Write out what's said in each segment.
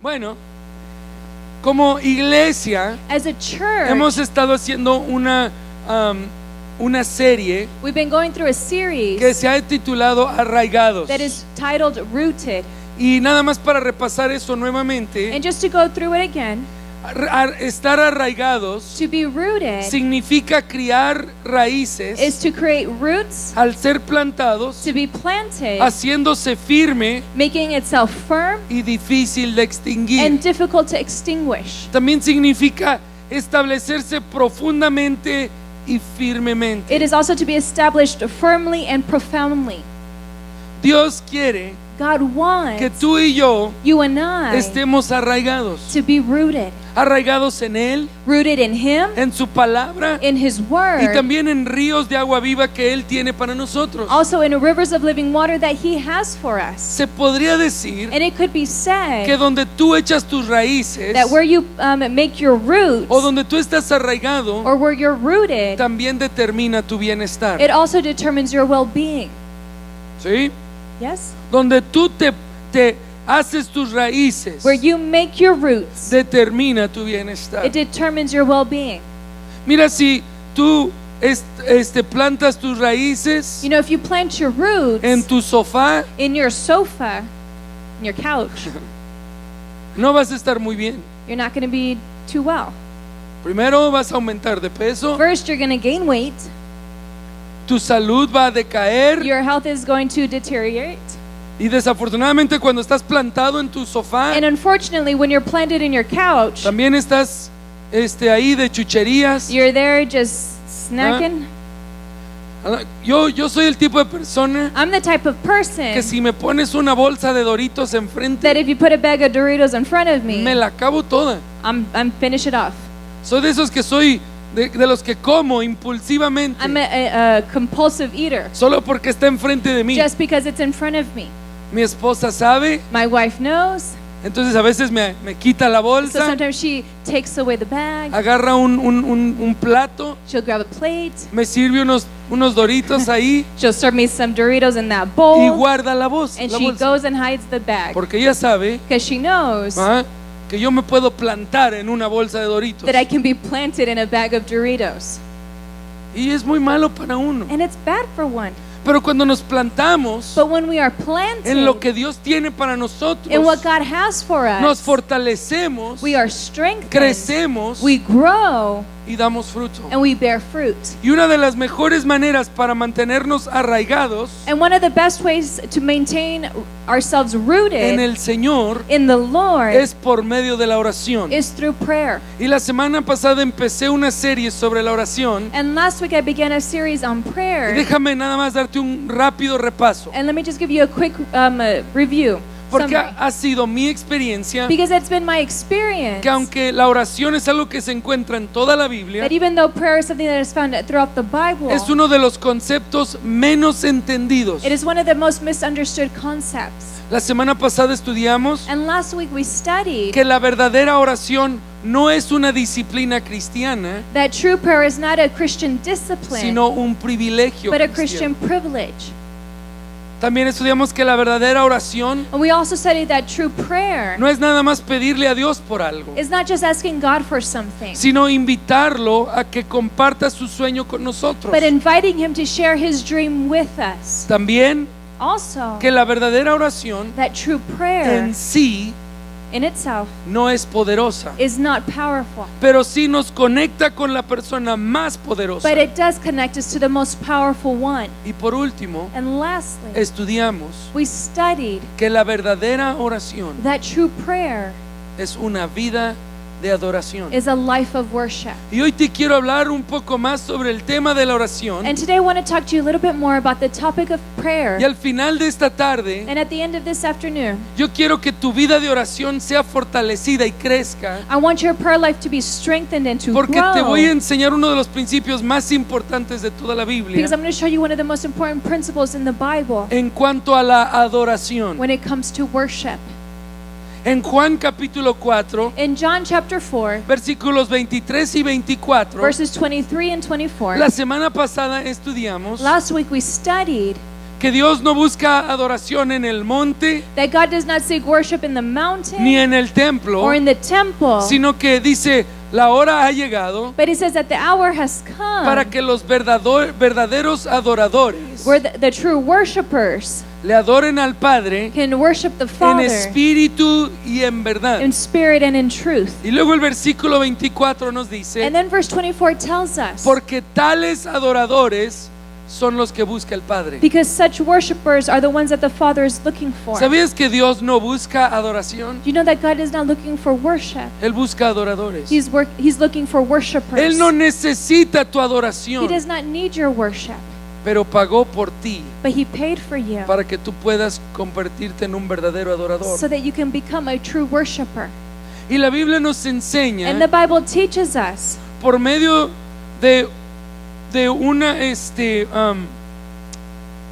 Bueno, como iglesia As a church, hemos estado haciendo una serie we've been going through a series que se ha titulado Arraigados. that is titled Rooted. Y nada más para repasar eso nuevamente, And just to go through it again, estar arraigados to be rooted significa criar raíces is to create roots, al ser plantados, to be planted, haciéndose firme making itself firm y difícil de extinguir. and difficult to extinguish. También significa establecerse profundamente y firmemente. It is also to be established firmly and profoundly. Dios quiere God wants que tú y yo you and I estemos arraigados, to be rooted, arraigados en Él, rooted in Him, en su palabra in His y Word, también en ríos de agua viva que Él tiene para nosotros. also in rivers of living water that He has for us. Se podría decir And it could be que said donde tú echas tus raíces that where you make your roots, o donde tú estás arraigado or where you're rooted, también determina tu bienestar. it also determines your well-being. ¿Sí? Yes? Donde tú te haces tus raíces Where you make your roots, determina tu bienestar. it determines your well-being. Mira, si tú plantas tus raíces You know, if you plant your roots en tu sofá, in your sofa, in your couch, no vas a estar muy bien. you're not going to be too well. Primero vas a aumentar de peso, First, you're going to gain weight. tu salud va a decaer Your health is going to deteriorate. y desafortunadamente cuando estás plantado en tu sofá, And unfortunately, when you're planted in your couch, también estás ahí de chucherías. you're there just snacking. Yo soy el tipo de persona I'm the type of person que si me pones una bolsa de Doritos enfrente, that if you put a bag of Doritos in front of me me, la acabo toda. I'm finish it off. Soy de esos que soy de los que como impulsivamente I'm a compulsive eater solo porque está enfrente de mí. just because it's in front of me. Mi esposa sabe, My wife knows, entonces a veces me quita la so bolsa, sometimes she takes away the bag. agarra un plato, She'll grab a plate. me sirve unos Doritos ahí She'll serve me some Doritos in that y bowl, guarda la bolsa, and she goes and hides the bag porque ella sabe because she knows que yo me puedo plantar en una bolsa de Doritos that I can be planted in a bag of Doritos. y es muy malo para uno. And it's bad for one. Pero cuando nos plantamos But when we are planted en lo que Dios tiene para nosotros, in what God has for nos us, fortalecemos, we are strengthened, crecemos we grow, y damos fruto. and we bear fruit. Y una de las mejores maneras para mantenernos arraigados And one of the best ways to maintain ourselves en rooted el Señor in the Lord es por medio de la oración. is through prayer. Y la semana pasada empecé una serie sobre la oración. And last week I began a series on Y prayer. déjame nada más darte un rápido repaso, And let me just give you a quick review. porque summary. ha sido mi experiencia Because it's been my experience que aunque la oración es algo que se encuentra en toda la Biblia, that even though prayer is something that is found throughout the Bible, es uno de los conceptos menos entendidos. it is one of the most misunderstood concepts. La semana pasada estudiamos And last week we studied que la verdadera oración no es una disciplina cristiana, that true prayer is not a Christian discipline, sino un privilegio but a cristiano. Christian privilege. También estudiamos que la verdadera oración And we also studied that true prayer no es nada más pedirle a Dios por algo, is not just asking God for something, sino invitarlo a que comparta su sueño con nosotros. but inviting Him to share His dream with us. También Also, que la verdadera oración that true prayer en sí in itself no es poderosa, is not powerful, pero sí nos conecta con la persona más poderosa. but it does connect us to the most powerful one. Y por último, And lastly, estudiamos we studied que la verdadera oración that true prayer es una vida de adoración. is a life of worship. Y hoy te quiero hablar un poco más sobre el tema de la oración. And today I want to talk to you a little bit more about the topic of prayer. Y al final de esta tarde, And at the end of this afternoon, yo quiero que tu vida de oración sea fortalecida y crezca, I want your prayer life to be strengthened and to porque te grow. voy a enseñar uno de los principios más importantes de toda la Biblia Because I'm going to show you one of the most important principles in the Bible en cuanto a la adoración. when it comes to worship. En Juan capítulo 4, In John chapter 4, versículos 23 y 24, verses 23 and 24, la semana pasada estudiamos last week we studied que Dios no busca adoración en el monte that God does not seek worship in the mountain ni en el templo, or in the temple, sino que dice, la hora ha llegado but he says that the hour has come para que los verdaderos adoradores where the true worshipers le adoren al Padre can worship the en Father espíritu y en verdad. in spirit and in truth. Y luego el versículo 24 nos dice, And then verse 24 tells us, porque tales adoradores son los que busca el Padre. because such worshipers are the ones that the Father is looking for. ¿Sabías que Dios no busca adoración? Do you know that God is not looking for worship? Él busca adoradores. He's looking for worshipers. Él no necesita tu He adoración, does not need your worship, pero pagó por ti but He paid for you para que tú puedas convertirte en un verdadero adorador. so that you can become a true worshiper. Y la Biblia nos enseña And the Bible teaches us por medio de una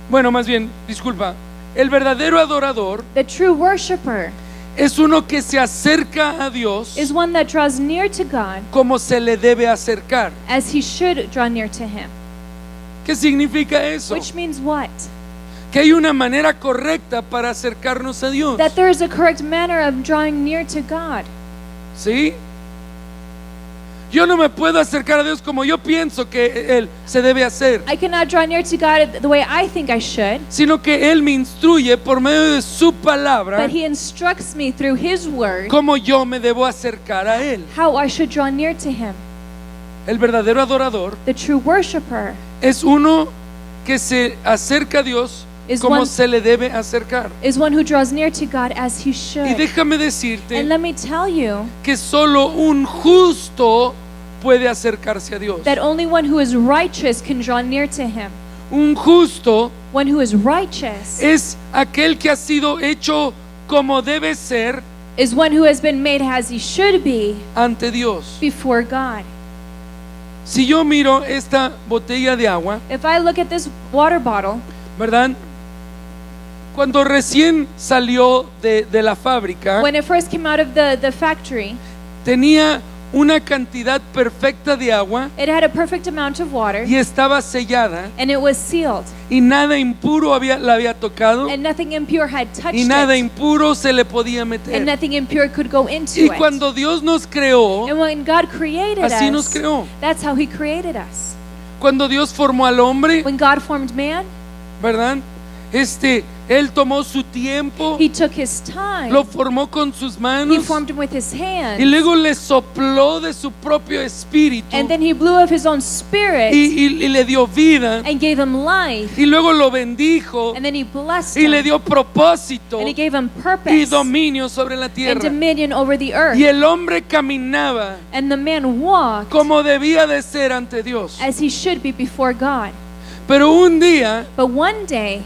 bueno, más bien, disculpa, el verdadero adorador the true worshiper es uno que se acerca a Dios is one that draws near to God como se le debe acercar. as he should draw near to Him. ¿Qué significa eso? Which means what? Que hay una manera correcta para acercarnos a Dios. That there is a correct manner of drawing near to God. ¿Sí? Yo no me puedo acercar a Dios como yo pienso que Él se debe hacer, I cannot draw near to God the way I think I should, sino que Él me instruye por medio de su palabra but He instructs me through His word cómo yo me debo acercar a Él. how I should draw near to Him. El verdadero adorador The true worshiper es uno que se acerca a Dios is como one, se le debe acercar. is one who draws near to God as he Y should. déjame And decirte let me tell you que solo un justo puede acercarse a Dios. that only one who is righteous can draw near to Him. Un justo One who is righteous es aquel que ha sido hecho como debe ser is one who has been made as he should be ante Dios. before God. Si yo miro esta botella de agua, If I look at this water bottle, ¿verdad? Cuando recién salió de la fábrica, when it first came out of the factory, tenía una cantidad perfecta de agua it had a perfect amount of water y estaba sellada and it was sealed, y nada impuro la había tocado and nothing impure had touched y nada it, impuro se le podía and meter. nothing impure could go into Y it. cuando Dios nos creó, And when God created así nos us, creó. that's how He created us. Cuando Dios formó al hombre, When God formed man, ¿verdad? Él tomó su tiempo, He took His time. lo formó con sus He manos formed him with His hands. y luego le sopló de su propio espíritu And then He blew of His own spirit y le dio vida and gave him life. y luego lo bendijo And then He blessed y him. le dio propósito And He gave him y purpose dominio sobre la and tierra. dominion over the earth. Y el hombre caminaba And the man walked como debía de ser ante Dios. as he should be before God. Pero un día But one day,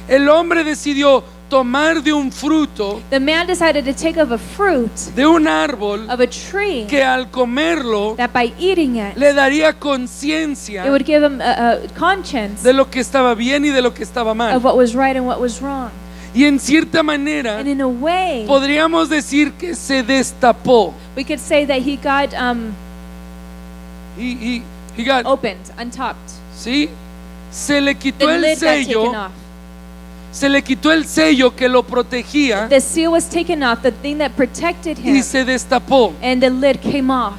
el hombre decidió tomar de un fruto the man decided to take of a fruit de un árbol of a tree que al comerlo that by eating it, le daría it conciencia would give him a conscience de lo que estaba bien y de lo que estaba of mal. what was right and what was wrong. Y en cierta manera And in a way, podríamos decir que se destapó. we could say that he got He got, opened, untopped. ¿sí? Se le The quitó el lid got taken sello, off. se le quitó el sello que lo protegía The seal was taken off, the thing that protected him, y se destapó. and the lid came off.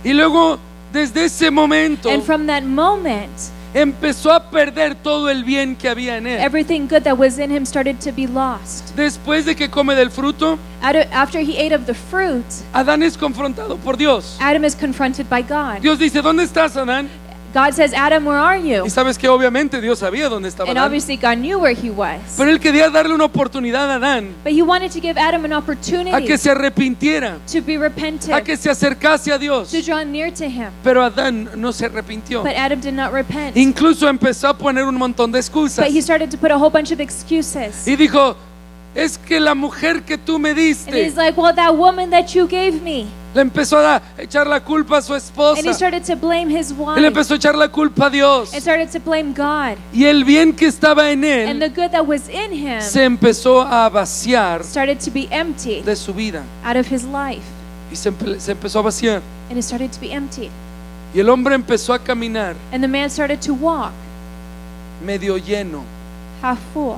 Y luego, desde ese momento, And from that moment, empezó a perder todo el bien que había en él. everything good that was in him started to be lost. Después de que come del fruto, After he ate of the fruit, Adán es confrontado por Dios. Adam is confronted by God. Dios dice, ¿dónde estás, Adán? God says, Adam, where are you? Y sabes que obviamente Dios sabía dónde estaba And Adán. obviously God knew where he was. Pero él quería darle una oportunidad a Adán But he wanted to give Adam an a opportunity que se arrepintiera, to be repentant, a que se acercase a Dios. to draw near to him. Pero Adán no se arrepintió. But Adam did not repent. Incluso empezó a poner un montón de excusas. But he started to put a whole bunch of excuses. Y dijo, es que la mujer que tú me And he's diste, like, well, that woman that you gave me. le empezó a echar la culpa a su And he esposa. started to blame his Y le wife. empezó a echar la culpa a Dios. And started to blame God. Y el bien que estaba en And the él good that was in him se empezó a vaciar started to be empty de su vida. out of his life. Y se empezó a vaciar. And it started to be emptied. Y el hombre empezó a caminar And the man started to walk medio lleno, half full.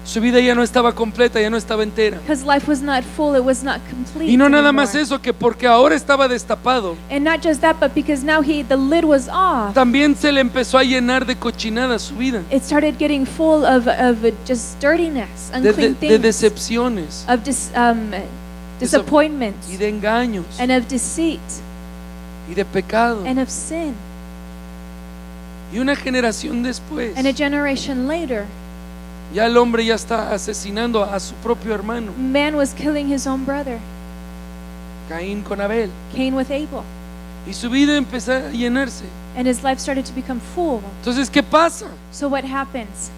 Su vida ya no estaba completa, ya no estaba entera. Because life was not full, it was not complete Y no nada más anymore. eso, que porque ahora estaba destapado, And not just that, but because now the lid was off, también se le empezó a llenar de cochinada su vida, it started getting full of just dirtiness, unclean de things, decepciones of disappointments, y de engaños and of deceit, y de pecado. and of sin. Y una generación después, And a generation later, ya el hombre ya está asesinando a su propio hermano, man was killing his own brother, Caín con Abel. Cain with Abel, Y su vida empezó a llenarse. and his life started to become full. Entonces, ¿qué pasa? So what happens?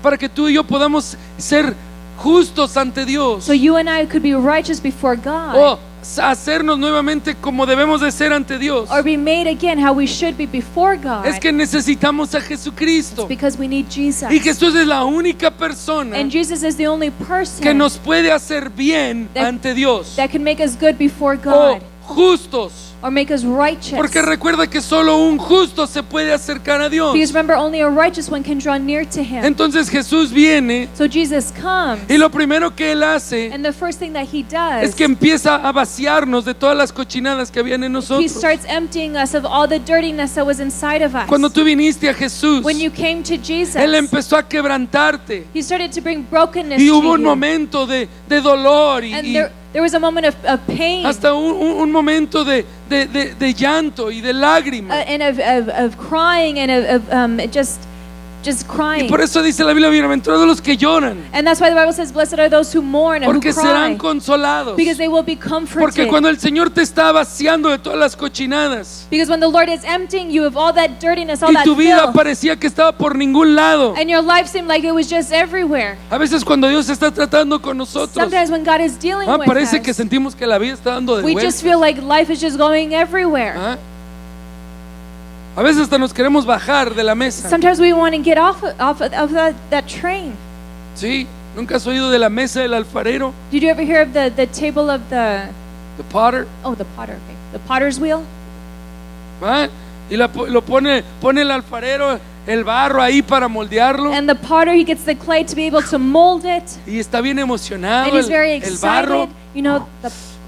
Para que tú y yo podamos ser justos ante Dios, So you and I could be righteous before God, o hacernos nuevamente como debemos de ser ante Dios, or be made again how we should be before God. es que necesitamos a Jesucristo. Because we need Jesus. Y Jesús es la única persona And Jesus is the only que person nos puede hacer bien That- ante Dios, that can make us good before o God, justos. or make us righteous. Porque recuerda que solo un justo se puede acercar a Dios. Because remember, only a righteous one can draw near to Him. Entonces Jesús viene So Jesus comes, y lo primero que Él hace and the first thing that He does, es que empieza a vaciarnos de todas las cochinadas que habían en He nosotros. starts emptying us of all the dirtiness that was inside of us. Cuando tú viniste a Jesús, When you came to Jesus, Él empezó a quebrantarte He started to bring brokenness y to hubo un you. momento de dolor And y there was a moment of pain, hasta un momento de llanto y de lágrimas. and of crying, and of just Y crying. por eso dice la Biblia, bienaventurados los que lloran, And that's why the Bible says, blessed are those who mourn and who porque serán cry, consolados. because they will be comforted. Porque cuando el Señor te está vaciando de todas las cochinadas Because when the Lord is emptying you of all that dirtiness, all y that tu vida filth, parecía que estaba por ningún lado, and your life seemed like it was just everywhere. a veces cuando Dios está tratando con nosotros, Sometimes when God is dealing with parece que us, sentimos que la vida está dando de we vuelta. just feel like life is just going everywhere. ¿Ah? A veces hasta nos queremos bajar de la mesa. Sometimes we want to get off of that train. ¿Sí? ¿Nunca has oído de la mesa del alfarero? Did you ever hear of the table of the Potter. the potter, okay. The potter's wheel? ¿Ah? Y lo pone el alfarero el barro ahí para moldearlo. And the potter, he gets the clay to be able to mold it, Y está bien emocionado and he's very el barro. excited. You know,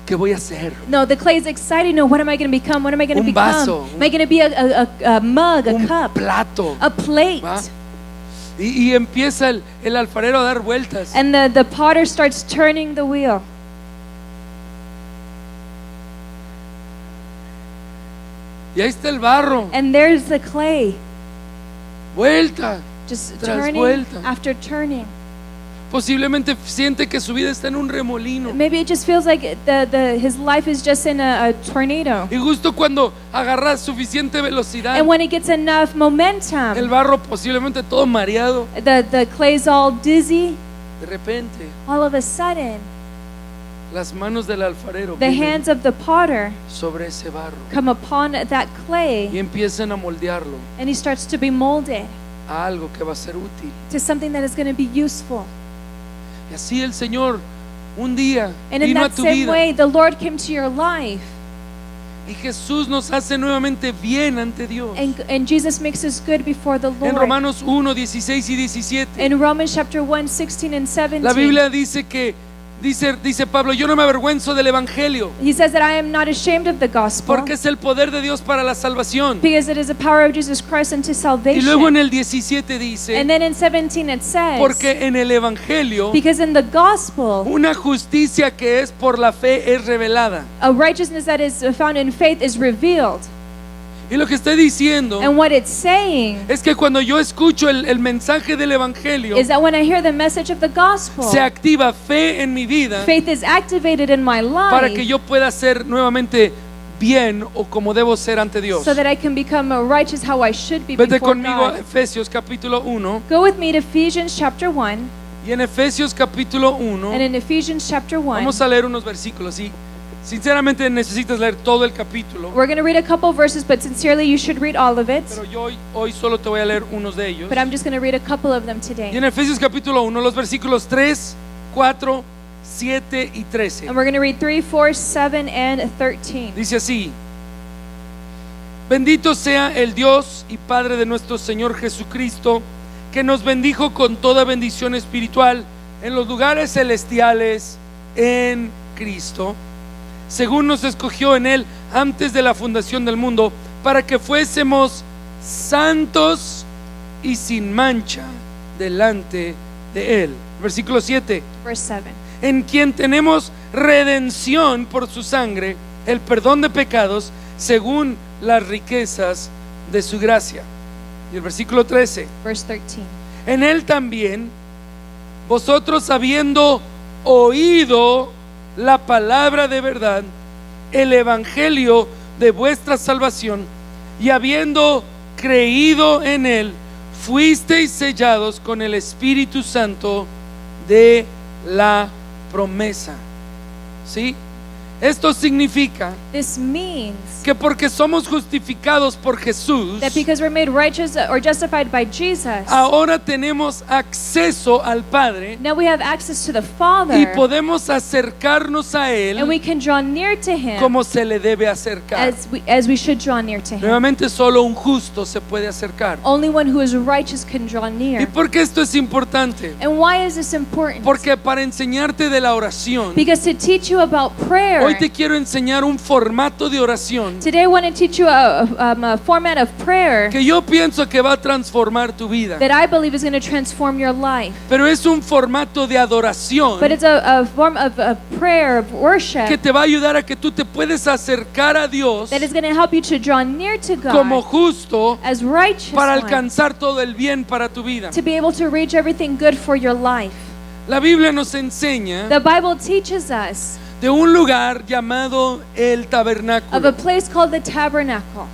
¿Qué voy a hacer? the clay is excited. No, what am I going to become? What am I going to Un become? vaso, Am I going to be a mug, a Un cup, plato. a plate? ¿Va? Y empieza el alfarero a dar vueltas. And the potter starts turning the wheel. Y ahí está el barro. And there's the clay, Vuelta. just Tras turning vuelta. after turning. Posiblemente siente que su vida está en un remolino. Maybe it just feels like his life is just in a tornado. Y justo cuando agarra suficiente velocidad, And when it gets enough el momentum, barro posiblemente todo mareado, the clay's all dizzy. de repente All of a sudden, las manos del alfarero the vienen hands of the potter sobre ese barro come upon that y clay, empiezan a moldearlo and he starts to be molded a algo que va a ser útil. to something that is going to be useful. Y así el Señor un día And in vino a that tu same vida way, the Lord came to your life, y Jesús nos hace nuevamente bien ante Dios. and Jesus makes us good before the En Lord. Romanos 1, 16 y 17, In Romans chapter 1, 16 and 17, la Biblia dice que dice Pablo, yo no me avergüenzo del evangelio, he says that I am not ashamed of the gospel, porque es el poder de Dios para la salvación. because it is the power of Jesus Christ unto Y salvation. luego en el 17 dice, And then in 17 it says, porque en el evangelio because in the gospel, una justicia que es por la fe es revelada. a righteousness that is found in faith is revealed. Y lo que está diciendo And what it's saying es que cuando yo escucho el mensaje del evangelio, is that when I hear the message of the gospel, se activa fe en mi vida faith is activated in my para que life yo pueda ser nuevamente bien o como debo ser ante Dios. so that I can become righteous how I should be Vete before conmigo a God. Efesios capítulo 1. Go with me to Ephesians chapter 1. Y en Efesios capítulo 1 And in Ephesians chapter 1, vamos a leer unos versículos. Y sinceramente necesitas leer todo el capítulo, we're going to read a couple verses, but sincerely you should read all of it. pero yo hoy solo te voy a leer unos de ellos. But I'm just going to read a couple of them Y today. en Efesios capítulo 1, los versículos 3, 4, 7 y 13. And we're going to read 3, 4, 7, and 13. Dice así: Bendito sea el Dios y Padre de nuestro Señor Jesucristo, que nos bendijo con toda bendición espiritual en los lugares celestiales en Cristo, según nos escogió en Él antes de la fundación del mundo, para que fuésemos santos y sin mancha delante de Él. Versículo 7. Verse 7. En quien tenemos redención por su sangre, el perdón de pecados, según las riquezas de su gracia. Y el versículo 13. Verse 13. En Él también, vosotros habiendo oído la palabra de verdad, el evangelio de vuestra salvación, y habiendo creído en Él, fuisteis sellados con el Espíritu Santo de la promesa. ¿Sí? Esto significa This means que porque somos justificados por Jesús, that because we're made righteous or justified by Jesus, ahora tenemos acceso al Padre now we have access to the y Father, podemos acercarnos a and we Él can draw near to Him como se le debe acercar. as we should draw near to Him. Nuevamente, solo un justo se puede acercar. Only one who is righteous can draw ¿Y near. por qué esto es importante? And why is this important? Porque para enseñarte de la oración, Because to teach you about prayer, hoy te quiero enseñar un formato de oración today I want to teach you a format of prayer que yo pienso que va a transformar tu vida. that I believe is going to transform your life. Pero es un formato de adoración But it's a form of prayer, of que worship, te va a ayudar a que tú te puedes acercar a Dios that is going to help you to draw near to como God justo as righteous para one, alcanzar todo el bien para tu vida. to be able to reach everything good for your life. La Biblia nos enseña The Bible teaches us de un lugar llamado el of a tabernáculo. place called the tabernacle.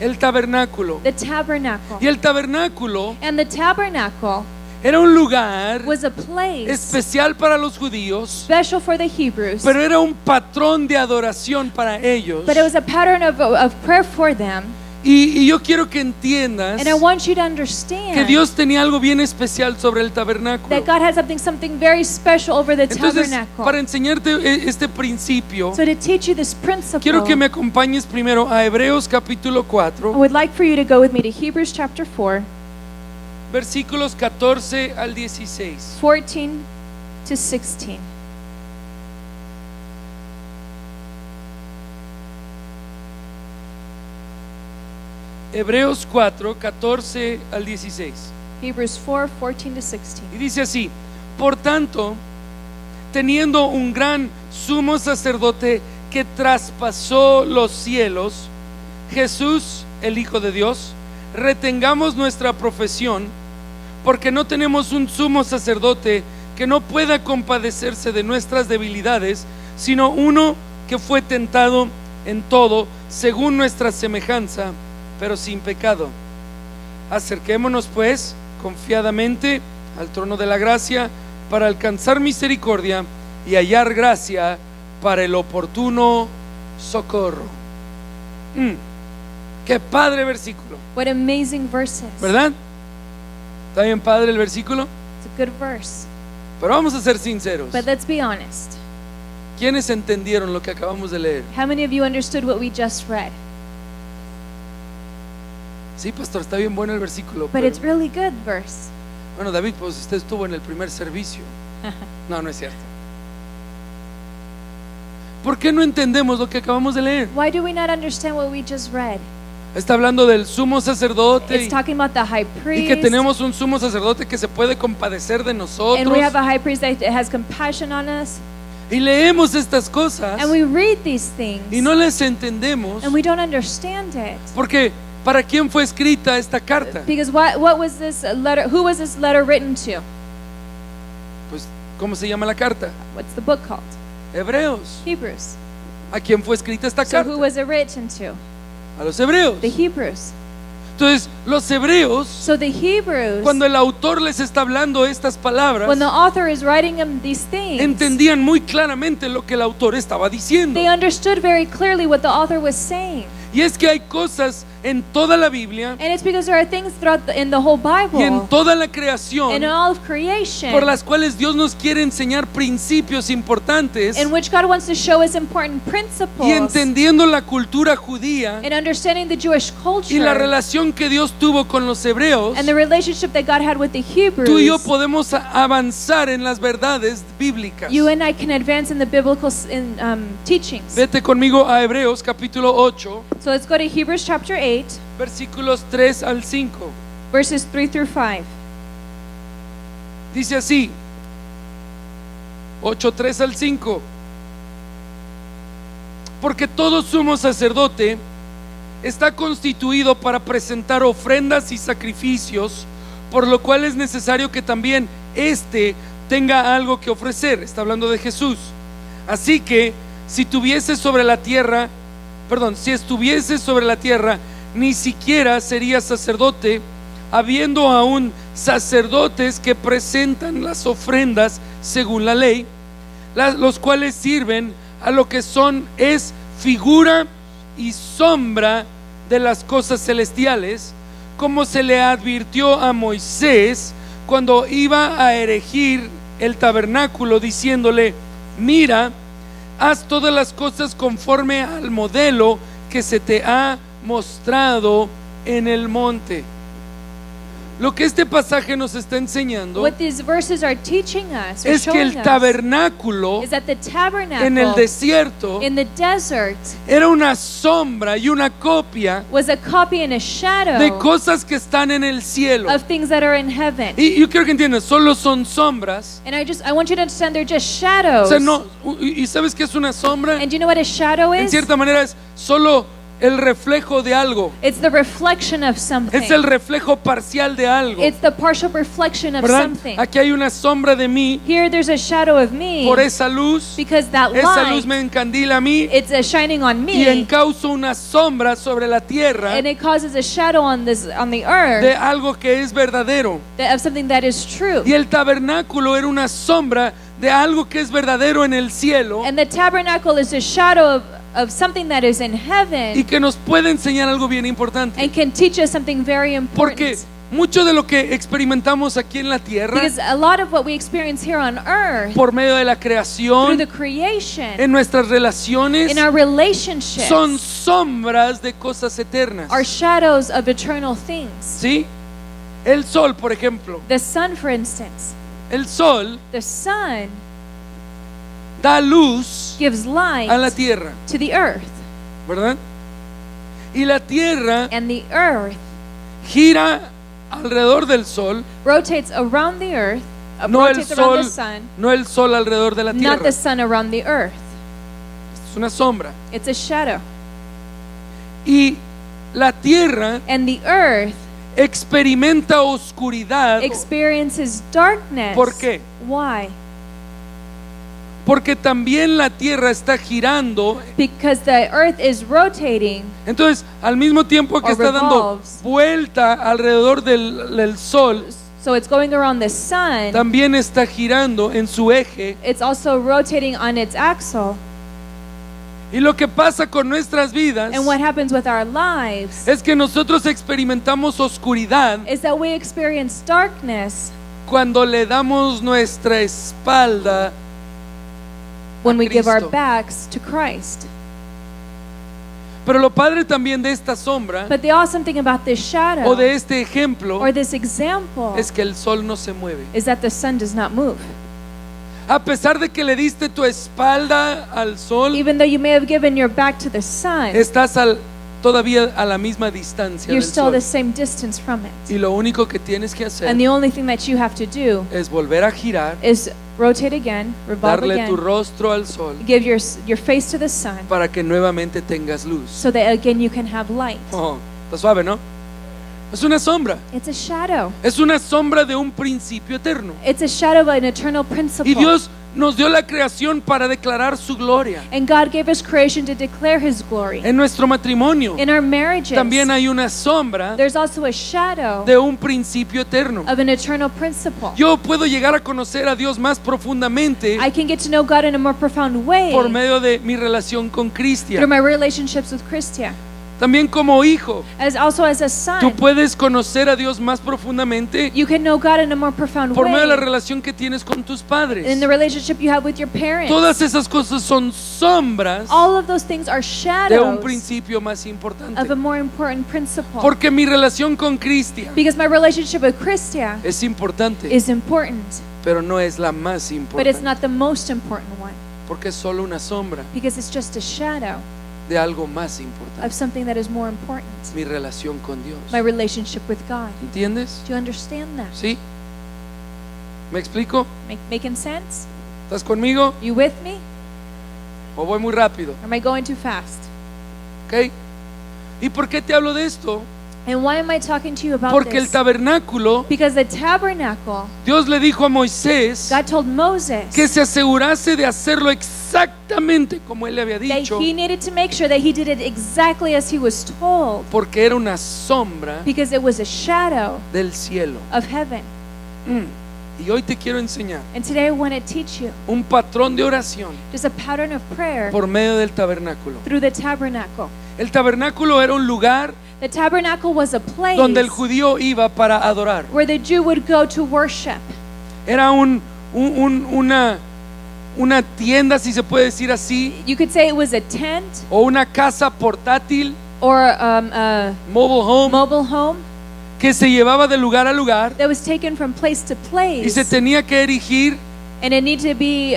El tabernáculo. The tabernacle. Y el tabernáculo And the tabernacle era un lugar was a place especial para los judíos, special for the Hebrews, pero era un patrón de adoración para ellos. but it was a pattern of prayer for them. Y yo quiero que entiendas And I want you to que understand Dios tenía algo bien especial sobre el tabernáculo. that God has something very special over the Entonces, tabernacle. para enseñarte este principio, So to teach you this principle, quiero que me acompañes primero a Hebreos capítulo I 4, would like for you to go with me to Hebrews chapter 4, versículos 14 al 16. 14 to 16. Hebreos 4, 14 al 16. Hebrews 4, 14 to 16. Y dice así: por tanto, teniendo un gran sumo sacerdote que traspasó los cielos, Jesús, el Hijo de Dios, retengamos nuestra profesión, porque no tenemos un sumo sacerdote que no pueda compadecerse de nuestras debilidades, sino uno que fue tentado en todo según nuestra semejanza, pero sin pecado. Acerquémonos pues confiadamente al trono de la gracia para alcanzar misericordia y hallar gracia para el oportuno socorro. Qué padre versículo, What amazing verses. ¿verdad? Está bien padre el versículo, It's a good verse. pero vamos a ser sinceros. But let's be honest. ¿Quiénes entendieron lo que acabamos de leer? How many of you understood what we just read? Sí, pastor, está bien bueno el versículo, But pero, it's really good verse. bueno, David, pues usted estuvo en el primer servicio. No, no es cierto. ¿Por qué no entendemos lo que acabamos de leer? Why do we not understand what we just read? Está hablando del sumo sacerdote It's talking about the high y priest. que tenemos un sumo sacerdote que se puede compadecer de And nosotros. we have a high priest that has compassion on us. Y leemos estas cosas And we read these things. y no las entendemos, And we don't understand it. porque ¿para quién fue escrita esta carta? Because what was this letter? Who was this letter written to? Pues, ¿cómo se llama la carta? What's the book called? Hebreos. Hebrews. ¿A quién fue escrita esta So who carta? was it written to? A los hebreos. The Hebrews. Entonces, los hebreos, So the Hebrews, cuando el autor les está hablando estas palabras, when the author is writing them these things, entendían muy claramente lo que el autor estaba diciendo. they understood very clearly what the author was saying. Y es que hay cosas en toda la Biblia And it's because there are things in the whole y en Bible toda la and creación in all of creation por las cuales Dios nos quiere enseñar principios importantes, in which God wants to show us important y principles entendiendo la cultura judía and understanding the Jewish y la culture relación que Dios tuvo con los hebreos, and the relationship that God had with the tú y yo Hebrews. podemos avanzar en las verdades bíblicas. You and I can advance in the biblical teachings. Vete conmigo a Hebreos capítulo 8, So let's go to Hebrews chapter 8, versículos 3 al 5. verses 3 through 5. Dice así, 8, 3 al 5. Porque todo sumo sacerdote está constituido para presentar ofrendas y sacrificios, por lo cual es necesario que también éste tenga algo que ofrecer. Está hablando de Jesús. Así que si estuviese sobre la tierra, ni siquiera sería sacerdote, habiendo aún sacerdotes que presentan las ofrendas según la ley, los cuales sirven a lo que es figura y sombra de las cosas celestiales, como se le advirtió a Moisés cuando iba a erigir el tabernáculo, diciéndole: mira, haz todas las cosas conforme al modelo que se te ha mostrado en el monte. Lo que este pasaje nos está enseñando What these verses are teaching us, or es que showing el us, tabernáculo is that the tabernacle en el desierto in the desert era una sombra y una copia was a copy and a shadow de cosas que están en el cielo. of things that are in heaven. Y yo quiero que entiendas, solo son sombras. And I want you to understand they're just O shadows. sea, no, ¿y sabes qué es una sombra? And do you know what a shadow En is? cierta manera es solo el reflejo de algo. It's the reflection of something. Es el reflejo parcial de algo. It's the partial reflection of ¿Verdad? something. Aquí hay una sombra de mí Here there's a shadow of me por esa luz. because that Esa light, luz me encandila a mí it's shining on y me encausa una sombra sobre la tierra and it causes a shadow on the earth de algo que es verdadero. of something that is true. Y el tabernáculo era una sombra de algo que es verdadero en el cielo And the tabernacle is a shadow of something that is in y heaven que nos puede enseñar algo bien importante. and can teach us something very Porque important. mucho de lo que experimentamos aquí en la tierra, Because a lot of what we experience here on earth por medio de la through creación, the creation, en nuestras relaciones, in our relationships, son sombras de cosas eternas. are shadows of eternal things. ¿Sí? El sol, por ejemplo. The sun, for instance, El sol the sun da luz gives light a la tierra, to the earth, ¿verdad? Y la tierra and the earth gira alrededor del sol, rotates around the earth, no el rotates around the sol, sun, no el sol alrededor de la not tierra. the sun around the earth. Es una sombra. It's a shadow. Y la tierra And the earth experimenta oscuridad. experiences darkness. ¿Por qué? Why? Porque también la tierra está girando. Because the earth is rotating. Entonces, al mismo tiempo que Or está dando revolves. vuelta alrededor del sol, So it's going around the sun. también está girando en su eje. It's also rotating on its axle. Y lo que pasa con nuestras vidas And what happens with our lives es que nosotros experimentamos oscuridad is that we experience darkness cuando le damos nuestra espalda when a we give our Cristo. backs to Christ. Pero lo padre también de esta sombra But the awesome thing about this shadow o de este ejemplo or this example es que el sol no se mueve. is that the sun does not move. A pesar de que le diste tu espalda al sol, Even though you may have given your back to the sun, estás todavía a la misma distancia you're del still sol. the same distance from it. Y lo único que tienes que hacer And the only thing that you have to do es volver a girar, is rotate again, revolve darle tu again, rostro al sol give your face to the sun para que nuevamente tengas luz. so that again you can have light. Oh, está suave, ¿no? Es una sombra. It's a shadow. Es una sombra de un principio eterno. It's a shadow of an eternal principle. Y Dios nos dio la creación para declarar su gloria. And God gave us creation to declare His glory. En nuestro matrimonio In our marriages, también hay una sombra there's also a shadow de un principio eterno. of an eternal principle. Yo puedo llegar a conocer a Dios más profundamente I can get to know God in a more profound way por medio de mi relación con through Cristian. my relationships with Christia. También como hijo, also as a tú son, puedes conocer a Dios más profundamente you can know God in a more profound por medio de la way relación que tienes con tus in padres. the relationship you have with your parents. Todas esas cosas son sombras All of those things are de un shadows principio más of a importante. more important principle. Porque mi relación con Cristian Because my relationship with Christia es importante, is important, pero no es la más but it's importante. not the most important one. Porque es solo una sombra Because it's just a shadow de algo más of importante. something that is more important. Mi relación con Dios. My relationship with God. ¿Entiendes? Do you understand that? ¿Sí? ¿Me explico? Making sense? ¿Estás conmigo? You with me? ¿O voy muy rápido? Or am I going too fast? ¿Ok? ¿Y por qué te hablo de esto? And why am I talking to you about Porque el this? tabernáculo, Because the tabernacle, Dios le dijo a Moisés God told Moses que se asegurase de hacerlo exactamente como él le había that dicho, he needed to make sure that he did it exactly as he was told, porque era una sombra because it was a shadow del cielo. of heaven. Y hoy te quiero enseñar And today I want to teach you un patrón de oración just a pattern of prayer por medio del tabernáculo. through the tabernacle. El tabernáculo era un lugar The tabernacle was a place donde el judío iba para adorar. where the Jew would go to worship. Era una tienda, si se puede decir así, You could say it was a tent o una casa portátil, or a mobile home, mobile home que se llevaba de lugar a lugar that was taken from place to y place, se tenía que erigir and it needed to be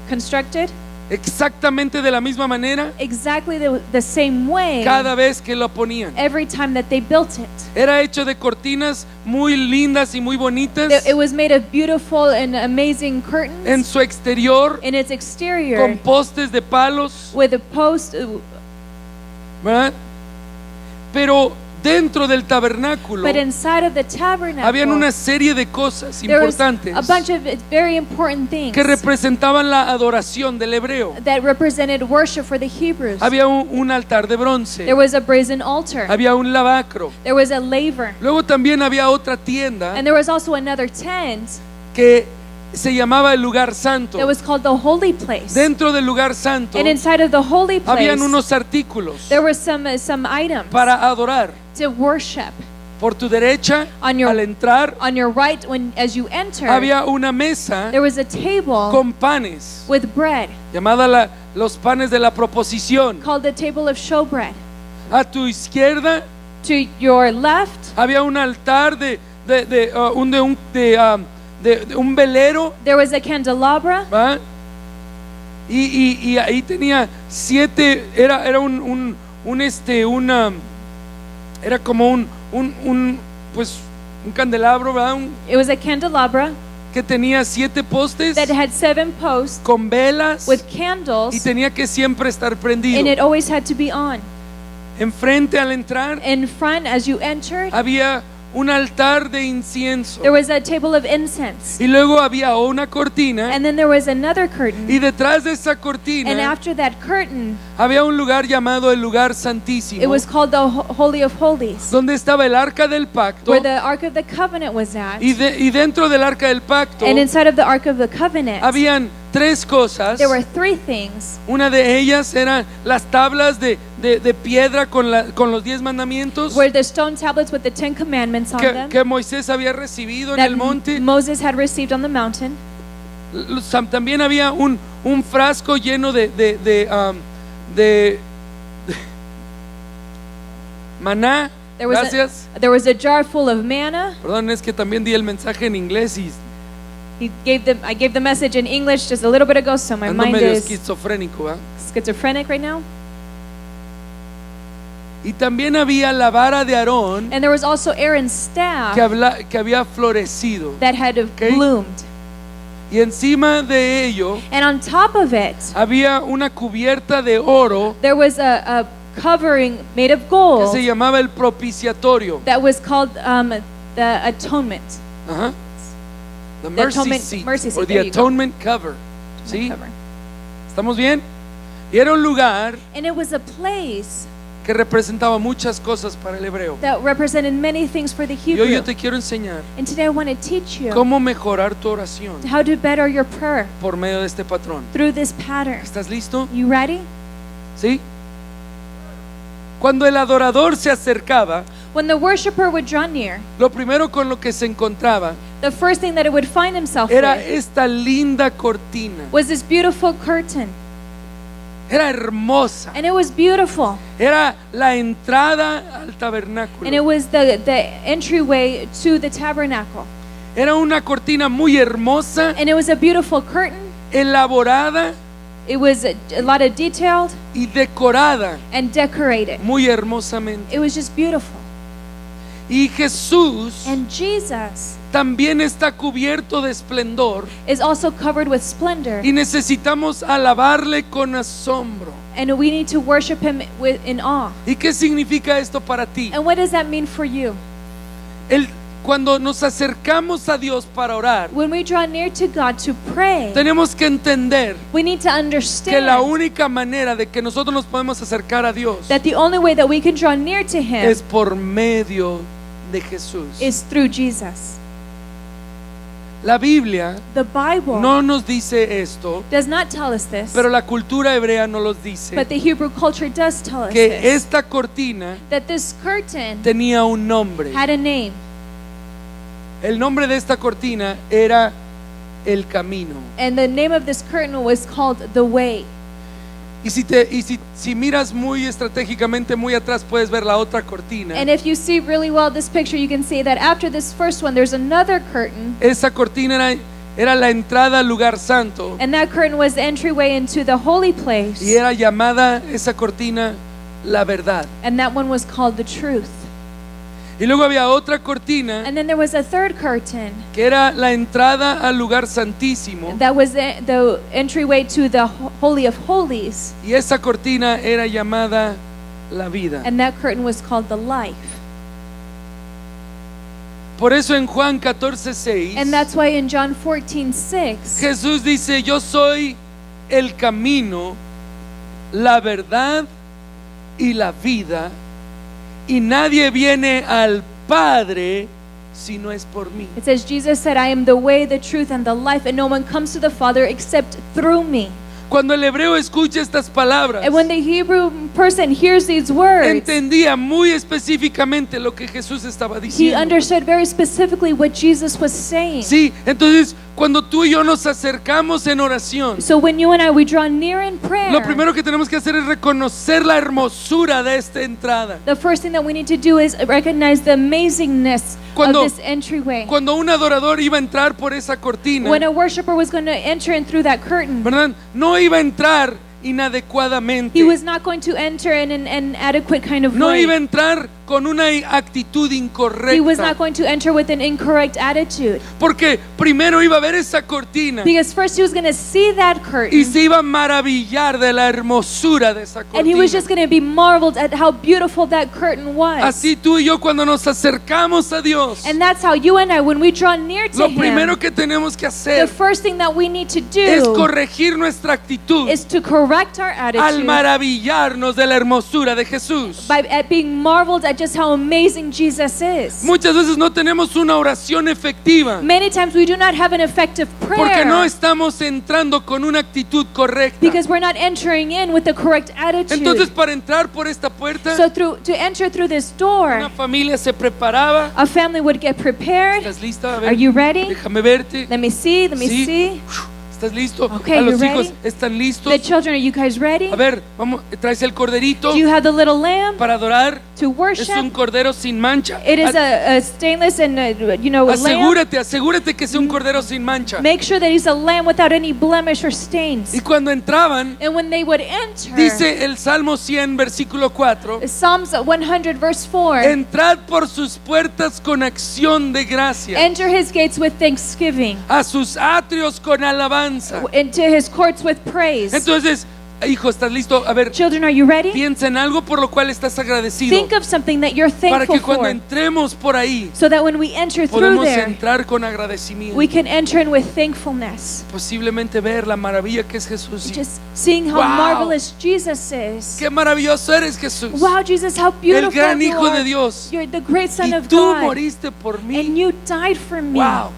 constructed exactamente de la misma manera exactly the same way cada vez que lo ponían. every time that they built it. Era hecho de cortinas muy lindas y muy bonitas It was made of beautiful and amazing curtains en su exterior, in its exterior con postes de palos, with a post, ¿verdad? Pero dentro del tabernáculo but inside of the tabernacle habían una serie de cosas there was importantes a bunch of very important things que representaban la adoración del hebreo. that represented worship for the Hebrews. Había un altar de bronce, There was a brazen altar. había un lavacro. There was a laver. Luego también había otra tienda And there was also another tent que se llamaba el lugar santo. that was called the holy place. Dentro del lugar santo And inside of the holy place, habían unos artículos there were some items para adorar. to worship. Por tu derecha, On your- al entrar, On your right, as you enter, había una mesa there was a table con panes, with bread llamada los panes de la proposición. called the table of showbread. A tu izquierda To your left, había un altar de un velero, there was a candelabra, ¿va? Y ahí tenía 7, era era como pues un candelabro, ¿verdad? it was a candelabra Que tenía 7 postes that had 7 posts con velas with y candles, tenía que siempre estar prendido. and it always had to be on. Enfrente al entrar In front, as you entered, había un altar de incienso there was a table of incense. y luego había una cortina And then there was another curtain. y detrás de esa And cortina after that curtain, había un lugar llamado el lugar it santísimo, was called the Holy of Holies, donde estaba el arca del pacto where the Ark of the Covenant was at. y dentro del arca del pacto And inside of the Ark of the Covenant, habían 3 cosas. there were 3 things. Una de ellas eran las tablas de piedra con los 10 mandamientos Were the stone tablets with the 10 commandments on them que Moisés había recibido en that el monte. Moses had received on the mountain. También había un frasco lleno de maná. Gracias. There was a jar full of manna. Perdón, es que también di el mensaje en inglés y I gave the message in English just a little bit ago, so my ando mind medio is esquizofrénico, ¿verdad? schizophrenic right now. Y también había la vara de Aarón And there was also Aaron's staff que había florecido. that had bloomed. Y encima de ello And on top of it, había una cubierta de oro there was a covering made of que gold se llamaba el propiciatorio. that was called the atonement. Ajá. The The mercy atonement- seat mercy seat, or the there you go. atonement cover. ¿Sí? Cover. ¿Estamos bien? Y era un lugar And it was a place que representaba muchas cosas para el hebreo. that represented many things for the Y hoy Hebrew. yo te quiero enseñar And today I want to teach you cómo mejorar tu oración how to better your prayer por medio de este patrón. through this pattern. ¿Estás listo? You ready? ¿Sí? Cuando el adorador se acercaba, When the worshiper would draw near, lo primero con lo que se encontraba the first thing that it would find himself era with esta linda cortina. was this beautiful curtain. Era hermosa. And it was beautiful. Era la entrada al And it tabernáculo. was the entryway to the tabernacle. Era una cortina muy hermosa, And it was a beautiful curtain. elaborada It was a lot of detailed y decorada and decorated. muy hermosamente. It was just beautiful. Y Jesús And Jesus también está cubierto de esplendor is also covered with splendor. y necesitamos alabarle con asombro. And we need to worship him in awe. ¿Y qué significa esto para ti? And what does that mean for you? Cuando nos acercamos a Dios para orar, When we draw near to God to pray, tenemos que entender we need to que la understand única manera de que nosotros nos podemos acercar a Dios that the only way that we can draw near to him es por medio de Jesús. is through Jesus. La Biblia The Bible no nos dice esto, does not tell us this, pero la cultura hebrea nos los dice, but the Hebrew culture does tell us que this, esta cortina that this curtain tenía un nombre. had a name. El nombre de esta cortina era el camino. And the name of this curtain was called the way. Y si miras muy estratégicamente muy atrás, puedes ver la otra cortina. And if you see really well this picture, you can see that after this first one, there's another curtain. Esa cortina era la entrada al lugar santo And that curtain was the entryway into the holy place. y era llamada esa cortina la verdad. And that one was called the truth. Y luego había otra cortina And then there was a third curtain que era la entrada al lugar santísimo that was the entryway to the Holy of Holies. y esa cortina era llamada la vida. And that curtain was called the life. Por eso en Juan 14:6 And that's why in John 14:6, Jesús dice: yo soy el camino, la verdad y la vida, y nadie viene al Padre si no es por mí. it says, Jesus said, I am the way, the truth, and the life, and no one comes to the Father except through me. Cuando el hebreo escucha estas palabras, And when the Hebrew person hears these words, entendía muy específicamente lo que Jesús estaba he diciendo. understood very specifically what Jesus was saying. Sí, entonces cuando tú y yo nos acercamos en oración, So when you and I, we draw near in prayer, lo primero que tenemos que hacer es reconocer la hermosura de esta entrada. the first thing that we need to do is recognize the amazingness Cuando- of this entryway. Cuando un adorador iba a entrar por esa cortina, When a worshiper was going to enter in through that curtain, ¿verdad? No iba a entrar inadecuadamente. he was not going to enter in an adequate kind of No way. iba a entrar con una actitud He was not incorrecta. going to enter with an incorrect attitude. Porque primero iba a ver esa cortina Because first he was going to see that y curtain, se iba a maravillar de la hermosura de esa and he was just cortina. going to be marveled at how beautiful that curtain was. Así tú y yo cuando nos acercamos a Dios, And that's how you and I, when we draw near to lo him, primero que tenemos que the hacer first thing that we need to es do corregir nuestra actitud is to correct our al attitude maravillarnos de la hermosura de Jesús. at being marveled at just how amazing Jesus is. Muchas veces no tenemos una oración efectiva Many times we do not have an effective porque no prayer estamos entrando con una actitud correcta. because we're not entering in with the correct attitude. Entonces, para entrar por esta puerta, So to enter through this door, una familia se preparaba. a family would get prepared. ¿Estás lista? A ver, Are you ready? déjame verte. Let me see, let me Sí. see. ¿Estás listo? Okay, A los you hijos, ready? ¿están listos? The children, are you guys ready? A ver, vamos, traes el corderito Do you have the little lamb para adorar. to Es un worship? cordero sin mancha. It is a stainless and lamb. Asegúrate que sea un cordero sin mancha. Make sure that he's a lamb without any blemish or stains. Y cuando entraban, And when they would enter, dice el Salmo 100, versículo 4, Psalms 100 verse 4, entrad por sus puertas con acción de gracia, enter his gates with thanksgiving, a sus atrios con alabanza. into his courts with praise. Entonces, hijo, ¿estás listo? A ver, Children, are you ready? piensa en algo por lo cual estás agradecido, Think of something that you're para thankful que cuando for, entremos por ahí so that when we enter through podemos there, entrar con agradecimiento, we can enter in with thankfulness. posiblemente ver la maravilla que es Jesús. Y, Just seeing how Wow. marvelous Jesus is. qué maravilloso eres, Jesús, Wow, Jesus, how el beautiful gran you Hijo de are. Dios, You're the great Son y of tú God, moriste por and mí. you died for me. Wow,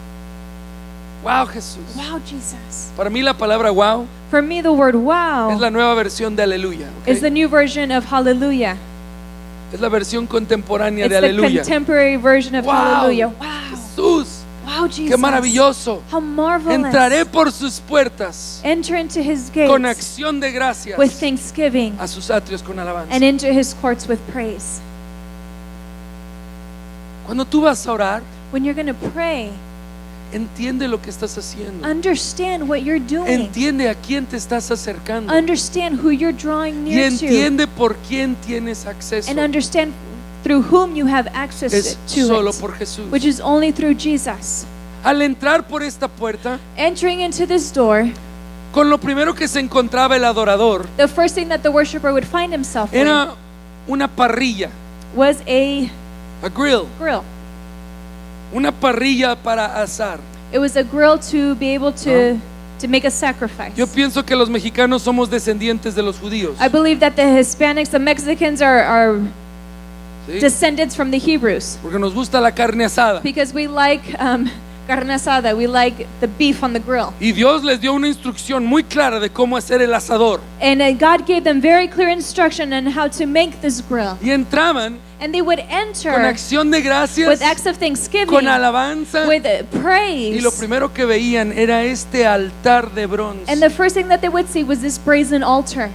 wow, Jesús. Wow, Jesus. Para mí la palabra wow For me, the word wow es la nueva versión de aleluya. ¿ok? is the new version of hallelujah. Es la versión contemporánea It's de the aleluya. contemporary version of Wow, hallelujah. Wow. Jesús, Wow, Jesus. qué maravilloso. How marvelous. Entraré por sus puertas Enter into his con gates acción de gracias, with thanksgiving a sus atrios con alabanza. and into his courts with praise. Cuando tú vas a orar, When you're going to pray, entiende lo que estás haciendo. understand what you're doing. Entiende a quién te estás acercando. Understand who you're drawing Y near to. entiende por quién tienes acceso. And understand through whom you have access Es to solo it, por Jesús. which is only through Jesus. Al entrar por esta puerta, Entering into this door, con lo primero que se encontraba el adorador the first thing that the worshiper would find himself with era una parrilla, was a a grill, grill. una parrilla para asar. It was a grill to be able to make a sacrifice. Yo pienso que los mexicanos somos descendientes de los judíos. I believe that the Hispanics, the Mexicans are ¿Sí? descendants from the Hebrews Porque nos gusta la carne asada. because we like carne asada. We like the beef on the grill. Y Dios les dio una instrucción muy clara de cómo hacer el asador. And God gave them very clear instruction on how to make this grill. Y entraban And they would con enter acción de gracias, with acts of thanksgiving, con alabanza. with Y praise. lo primero que veían era este altar de bronce. And the first thing that they would see was this brazen altar.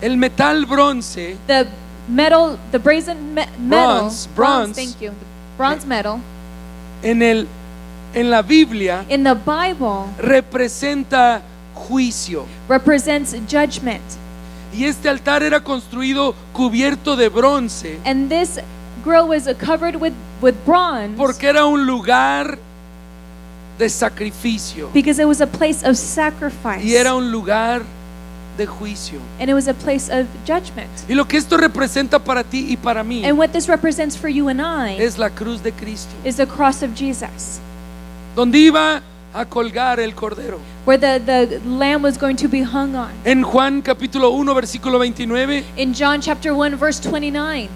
El metal bronce The metal, the brazen metal, Bronze. thank you, the bronze metal en la Biblia in the Bible representa juicio. represents judgment. Y este altar era construido cubierto de bronce And this grill was covered with bronze porque era un lugar de sacrificio because it was a place of sacrifice. y era un lugar de juicio. And it was a place of judgment. Y lo que esto representa para ti y para mí And what this represents for you and I es la cruz de Cristo, is the cross of Jesus, donde iba a colgar el cordero. where the lamb was going to be hung on. En Juan capítulo 1 versículo 29, In John chapter 1 verse 29,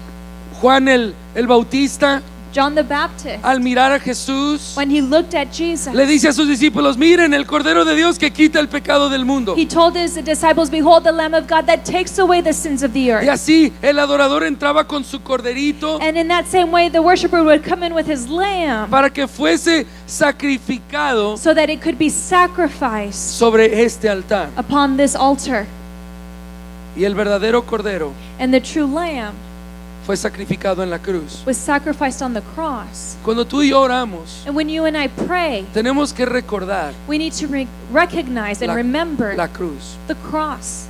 Juan el Bautista, John the Baptist, al mirar a Jesús, when he looked at Jesus, le dice a sus discípulos: miren el Cordero de Dios que quita el pecado del mundo. he told his disciples, behold the Lamb of God that takes away the sins of the Y earth. así el adorador entraba con su corderito And in that same way, the worshiper would come in with his lamb para que fuese sacrificado so that it could be sacrificed sobre este altar. upon this altar. Y el verdadero cordero And the true lamb fue sacrificado en la cruz. was sacrificed on the cross. Cuando tú y yo oramos, And when you and I pray, tenemos que recordar we need to recognize and remember la cruz. the cross.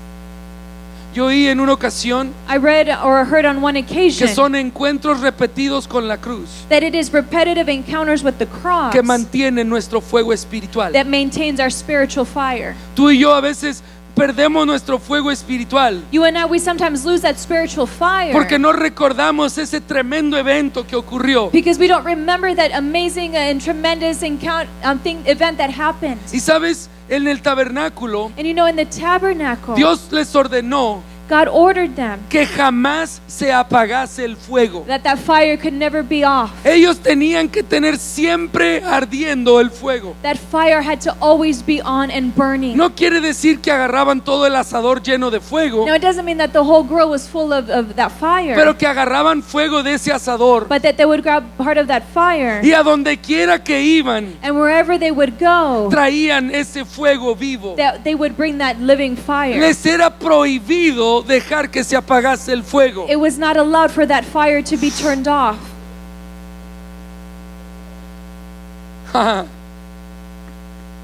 Yo oí en una ocasión I read or heard on one que occasion son encuentros repetidos con la cruz that it is repetitive encounters with the cross que mantienen nuestro fuego espiritual. that maintains our spiritual fire. Tú y yo a veces perdemos nuestro fuego espiritual You and I, we sometimes lose that spiritual fire porque no recordamos ese tremendo evento que ocurrió. because we don't remember that amazing and tremendous event that happened. Y sabes, en el tabernáculo And you know, in the tabernacle, Dios les ordenó God ordered them que jamás se apagase el fuego. that fire could never be off. Ellos tenían que tener siempre ardiendo el fuego. That fire had to always be on and burning. No quiere decir que agarraban todo el asador lleno de fuego, Now, it doesn't mean that the whole grill was full of that fire, pero que agarraban fuego de ese asador but that they would grab part of that fire, y a donde quiera que iban and wherever they would go, traían ese fuego vivo. that they would bring that living fire. Les era prohibido dejar que se apagase el fuego. It was not allowed for that fire to be turned off.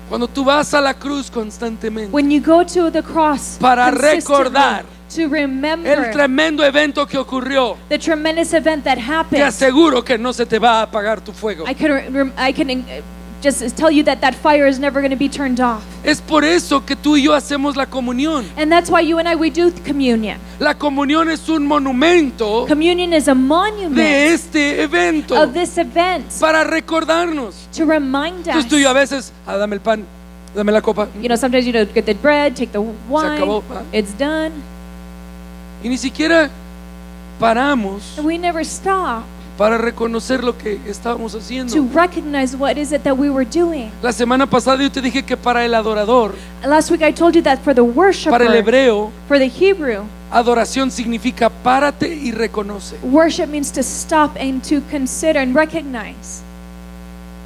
Cuando tú vas a la cruz constantemente When you go to the cross para consistently, recordar to el remember tremendo evento que ocurrió, the tremendous event that te happened, aseguro que no se te va a apagar tu fuego. I can just tell you that fire is never going to be turned off. Es por eso que tú y yo hacemos la comunión. And that's why you and I, we do communion. La comunión es un monumento Communion is a de monument este evento of this event para recordarnos. to remind us. Entonces tú y yo a veces, dame el pan, dame la copa. You know, sometimes you get the bread, take the wine, acabó. it's done. Y ni siquiera paramos And we never stop para reconocer lo que estábamos haciendo. to recognize what is it that we were doing. La semana pasada yo te dije que para el adorador, Last week I told you that for the para el worshiper, hebreo, for the Hebrew, Adoración significa párate y reconoce. Worship means to stop and to consider and recognize.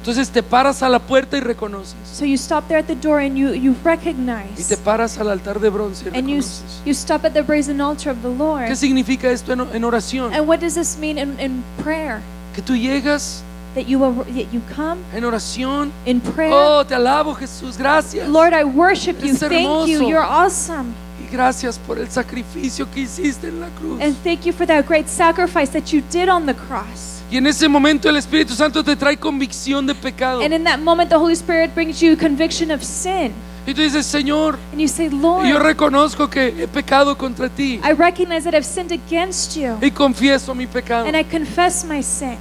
Entonces te paras a la puerta y reconoces. So you stop there at the door and you Y recognize. te paras al altar de bronce y And you reconoces. stop at the brazen altar of the Lord. ¿Qué significa esto en oración? And what does this mean in prayer? Que tú llegas That you come en oración. in prayer. Oh, te alabo, Jesús, gracias. Lord, I worship you. Eres Thank you. hermoso. You're awesome. Y gracias por el sacrificio que hiciste en la cruz. And thank you for that great sacrifice that you did on the cross. Y en ese momento el Espíritu Santo te trae convicción de pecado. And in that moment, the Holy Spirit brings you conviction of sin. Y tú dices, Señor, And you say, Lord, yo reconozco que he pecado contra ti. I recognize that I've sinned against you. Y confieso mi pecado. And I confess my sin.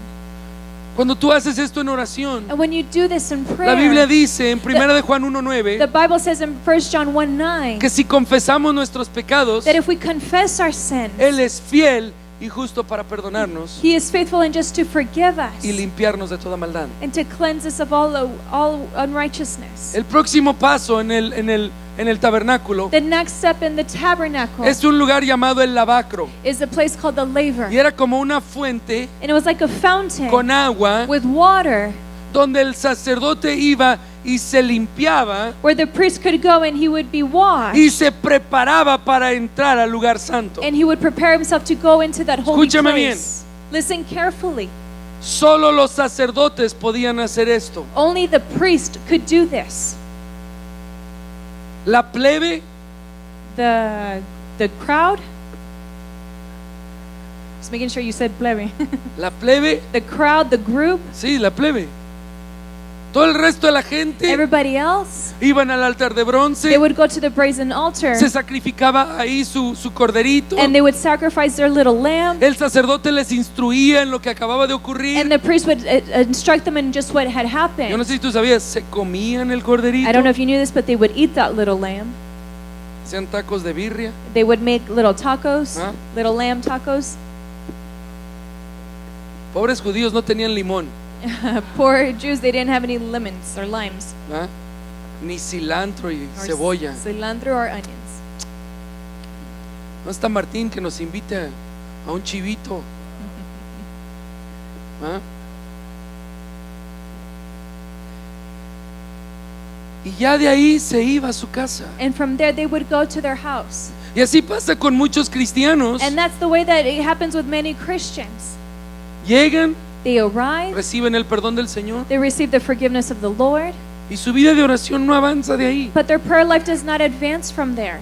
Cuando tú haces esto en oración, And when you do this in la Biblia prayer, dice en 1 de Juan the 1:9 Bible says in 1 John 1:9 que si confesamos nuestros pecados, that if we confess our sins, Él es fiel y justo para perdonarnos He is faithful and just to forgive us y limpiarnos de toda maldad. and to cleanse us of all unrighteousness. El próximo paso en el tabernáculo The next step in the tabernacle es un lugar llamado el lavacro. is a place called the laver. Y era como una fuente And it was like a fountain con agua with water donde el sacerdote iba y se limpiaba where the priest could go and he would be washed. y se preparaba para entrar al lugar santo. And he would prepare himself to go into that holy Escúchame place. Listen carefully. Solo los sacerdotes podían hacer esto. Only the priest could do this. La plebe, The crowd. Just making sure you said plebe. la plebe, The crowd, the group, sí, la plebe. Todo el resto de la gente everybody else, iban al altar de they bronce, would go to the brazen altar se sacrificaba ahí su corderito. and they would sacrifice their little lamb. El sacerdote les instruía en lo que acababa de And ocurrir. the priest would instruct them in just what had Yo no happened. sé si tú sabías, se comían el corderito, I don't know if you knew this, but they would eat that little lamb. hacían tacos de birria. They would make little tacos, Huh? little lamb tacos. Pobres judíos no tenían limón, Poor Jews, they didn't have any lemons or limes. ¿ah? Ni cilantro y Or cebolla. cilantro or onions. No está Martín que nos invite a un chivito. ¿Ah? Y ya de ahí se iba a su casa. And from there they would go to their house. Y así pasa con muchos cristianos. And that's the way that it happens with many Christians. Llegan, They arrive, reciben el perdón del Señor they receive the forgiveness of the Lord, y su vida de oración no avanza de ahí. but their prayer life does not advance from there.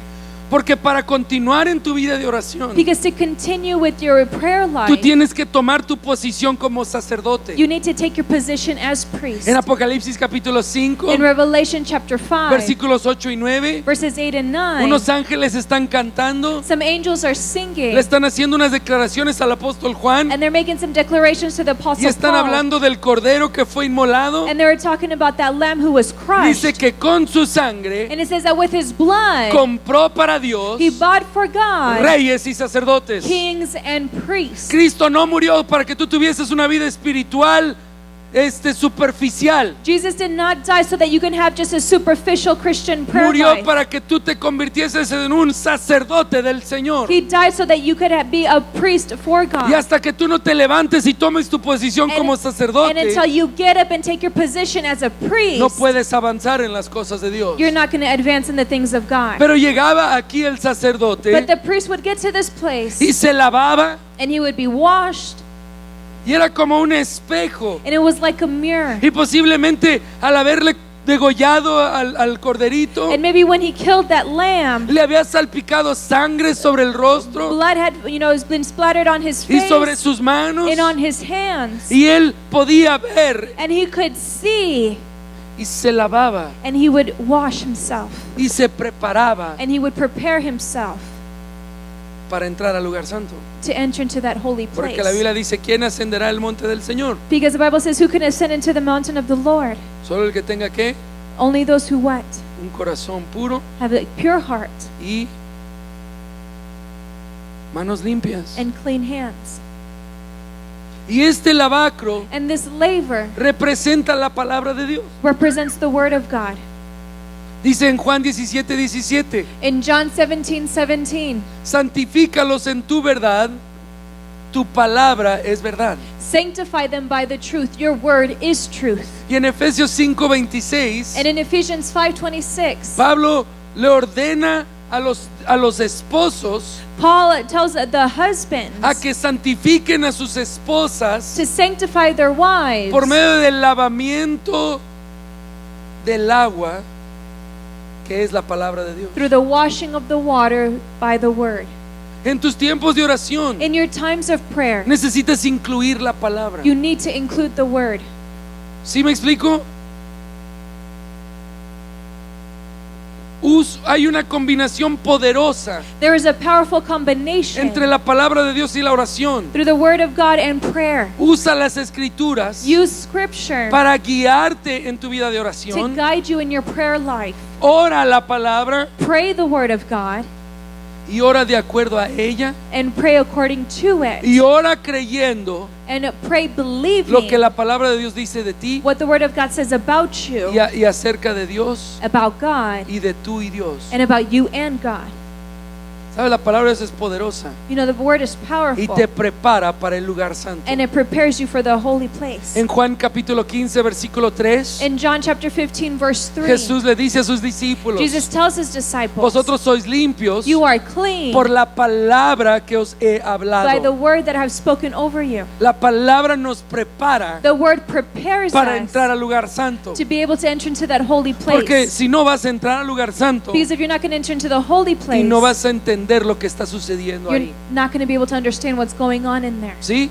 Porque para continuar en tu vida de oración, Because to continue with your prayer tú life, tienes que tomar tu posición como sacerdote. you need to take your position as priest. En Apocalipsis capítulo 5, In Revelation chapter 5, versículos 8 y 9, verses 8 and 9, unos ángeles están cantando, some angels are singing, le están haciendo unas declaraciones al apóstol Juan and they're making some declarations to the y Apostle están Paul, hablando del cordero que fue inmolado. and they're talking about that lamb who was crushed. Dice que con su sangre And it says that with his blood, compró para Dios he bought for God reyes y sacerdotes. kings and priests. Cristo no murió para que tú tuvieses una vida espiritual superficial. Jesus did not die so that you can have just a superficial Christian prayer Murió life. para que tú te convirtieses en un sacerdote del Señor. He died so that you could be a priest for God. Y hasta que tú no te levantes y tomes tu posición como And sacerdote, until you get up and take your position as a priest, no puedes avanzar en las cosas de Dios. you're not going to advance in the things of God. Pero llegaba aquí el But sacerdote the priest would get to this place y se lavaba and he would be washed, y era como un espejo. and it was like a mirror. Y posiblemente al haberle degollado al corderito, And maybe when he killed that lamb, le había salpicado sangre sobre el rostro blood had, has been splattered on his y face sobre sus manos, and on his hands. y él podía ver And he could see, y se lavaba and he would wash himself, y se preparaba and he would prepare himself para entrar al lugar santo. to enter into that holy place. Porque la Biblia dice, ¿quién ascenderá al monte del Señor? Because the Bible says, who can ascend into the mountain of the Lord? Solo el que tenga que Only those who what? un corazón puro Have a pure heart y manos limpias. and clean hands. Y este lavacro And this laver representa la palabra de Dios. represents the word of God. Dice en Juan 17:17, In John 17:17, santifícalos en tu verdad, tu palabra es verdad. sanctify them by the truth. Your word is truth. Y en Efesios 5:26, And in Ephesians 5:26, Pablo le ordena a los esposos Paul tells the husbands a que santifiquen a sus esposas to sanctify their wives por medio del lavamiento del agua, que es la palabra de Dios. through the washing of the water by the word. En tus tiempos de oración In your times of prayer, necesitas incluir la palabra. you need to include the word. ¿Sí me explico? Hay una combinación poderosa There is a powerful combination entre la palabra de Dios y la oración. through the word of God and prayer. Usa las escrituras Use scripture para guiarte en tu vida de to oración. guide you in your prayer life. Ora la palabra Pray the word of God y ora de acuerdo a ella. and pray according to it. Y ora creyendo And pray believing lo que la palabra de Dios dice de ti what the word of God says about you, y acerca de Dios about God, y de tú y Dios. and about you and God. ¿Sabes? La palabra de Dios es poderosa You know, the word is y powerful, te prepara para el lugar santo. and it prepares you for the holy place. En Juan capítulo 15 versículo 3, In John chapter 15 verse 3, Jesús le dice a sus discípulos: Jesus tells his disciples, vosotros sois limpios you are clean por la palabra que os he by the hablado. word that I have spoken over you. La palabra nos prepara The word prepares para us entrar al lugar santo. to be able to enter into that holy Porque place. si no vas a entrar al lugar santo Because if you're not going to enter into the holy y place, no vas a entender lo que está sucediendo you're ahí. not going to be able to understand what's going on in there. ¿Sí?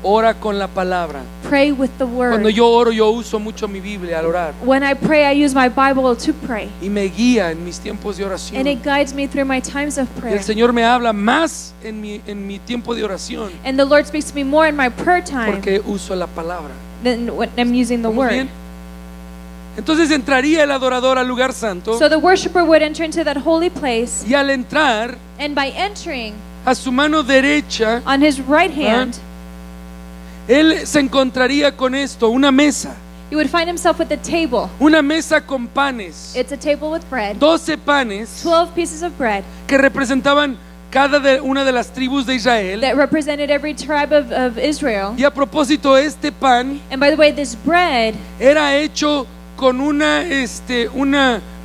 Ora con la palabra. Pray with the word. Cuando yo oro, yo uso mucho mi Biblia al orar When I pray, I use my Bible to pray, y me guía en mis tiempos de and oración. it guides me through my times of Y prayer. el Señor me habla más en mi tiempo de oración And the Lord speaks to me more in my prayer time porque uso la palabra. than when I'm using the ¿Vamos word. bien? Entonces entraría el adorador al lugar santo So the worshiper would enter into that holy place, y al entrar and by entering a su mano derecha, on his right hand, él se encontraría con esto, una mesa. he would find himself with a table. Una mesa con panes, It's a table with bread, 12 panes 12 pieces of bread que representaban una de las tribus de Israel. that represented every tribe of Israel. Y a propósito, este pan And by the way, this bread era hecho con una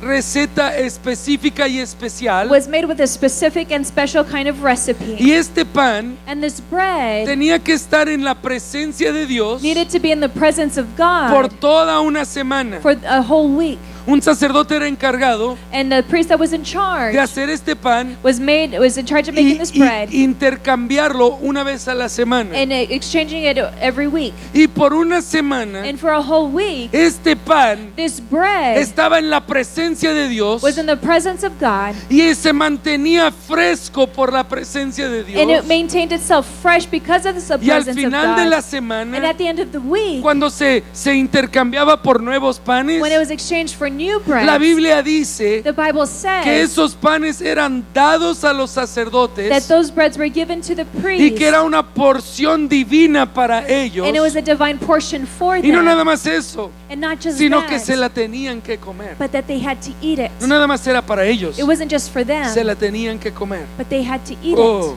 receta específica y especial. was made with a specific and special kind of recipe. Y este pan And this bread tenía que estar en la presencia de Dios needed to be in the presence of por God toda una semana. for a whole week. Un sacerdote era encargado And the priest that was in charge de hacer este pan was in charge of y, making this bread intercambiarlo una vez a la semana. and exchanging it every week. Y por una semana And for a whole week, este pan this bread estaba en la presencia de Dios was in the presence of God, y se mantenía fresco por la presencia de and it Dios. maintained itself fresh because of the Y al presence of final de la God. And semana, at the end of the week, cuando se intercambiaba por nuevos panes, when it was exchanged for new bread, la Biblia dice the Bible que says esos panes eran dados a los that sacerdotes those breads were given to the y priest, que era una porción divina para ellos. and it was a divine portion for Y no them, nada más eso, and not just sino that, que se la tenían que comer. but that they had to eat it. No nada más era para ellos, It wasn't just for them, se la tenían que comer. but they had to eat Oh.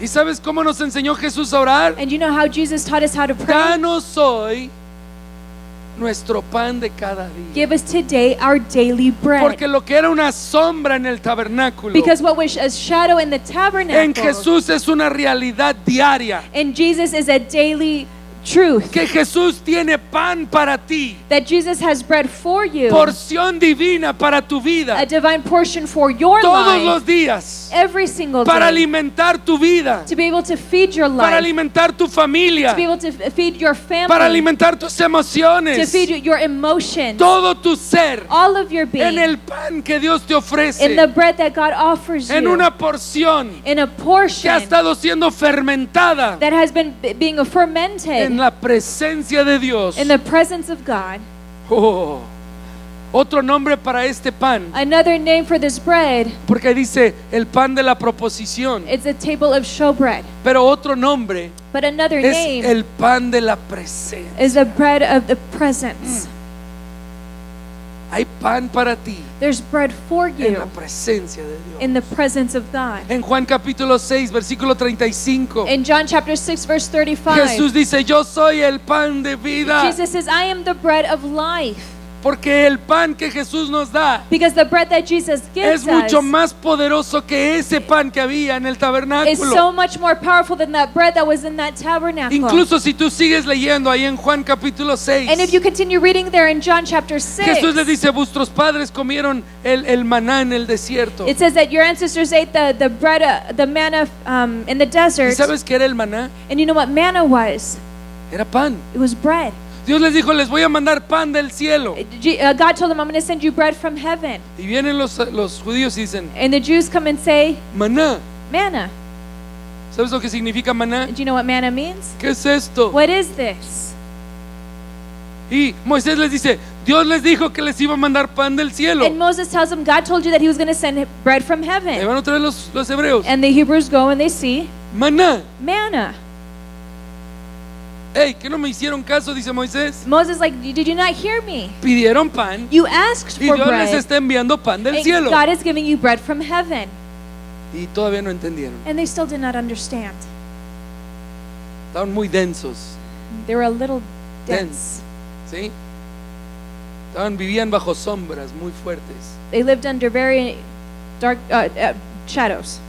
it. ¿Y sabes cómo nos enseñó Jesús a orar? And you know how Jesus taught us how to pray? Danos hoy nuestro pan de cada día. Give us today our daily bread. Porque lo que era una sombra en el tabernáculo, Because what was a shadow in the en tabernacle, Jesús es una realidad diaria. in Jesus is a daily truth. Que Jesús tiene pan para ti, That Jesus has bread for you, porción divina para tu a vida, divine portion for your todos life, los días, every single para day, alimentar tu vida, to be able to feed your para life, alimentar tu familia, to be able to feed your para family, alimentar tus to emociones, feed your emotions, todo tu ser, all of your en being, el pan que Dios te in ofrece, the bread that God offers en you, una porción in a que ha portion estado siendo fermentada that has been being fermented en la presencia de Dios. in the presence of God. Oh. Otro nombre para este pan, Another name for this bread, porque dice el pan de la proposición, it's a table of showbread. pero otro nombre But another es name el pan de la presencia. is the bread of the presence. Hay pan para ti There's bread for en la you presencia de Dios. in the presence of God. En Juan capítulo 6, versículo 35, In John chapter 6 verse 35, Jesús dice, yo soy el pan de vida. Jesus says, I am the bread of life. Porque el pan que Jesús nos da Because the bread that Jesus gives es mucho us más poderoso que ese pan que había en el is tabernáculo. so much more powerful than that bread that was in that tabernacle. Incluso si tú sigues leyendo ahí en Juan capítulo 6, And if you continue reading there in John chapter 6, Jesús les dice, vuestros padres comieron el maná en el desierto. it says that your ancestors ate the bread, the manna in the ¿Y desert. sabes qué era el maná? And you know what manna was? Era pan. It was bread. Dios les dijo, les voy a mandar pan del cielo. God told them, I'm going to send you bread from heaven. Y vienen los judíos y dicen, And the Jews come and say, maná. manna. ¿Sabes lo que significa maná? Do you know what manna means? ¿Qué es esto? What is this? Y Moisés les dice, Dios les dijo que les iba a mandar pan del cielo. And Moses tells them, God told you that he was going to send bread from Ahí heaven. van otra vez los hebreos. And the Hebrews go and they see Maná. manna. Hey, ¿qué no me hicieron caso? Dice Moisés. Moses like, did you not hear me? Pidieron pan You asked y for Dios les bread. está enviando pan del And cielo. God is giving you bread from heaven. Y todavía no entendieron. And they still did not understand. Estaban muy densos. They were a little dense. ¿Sí? Vivían bajo sombras muy fuertes. They lived under very dark shadows.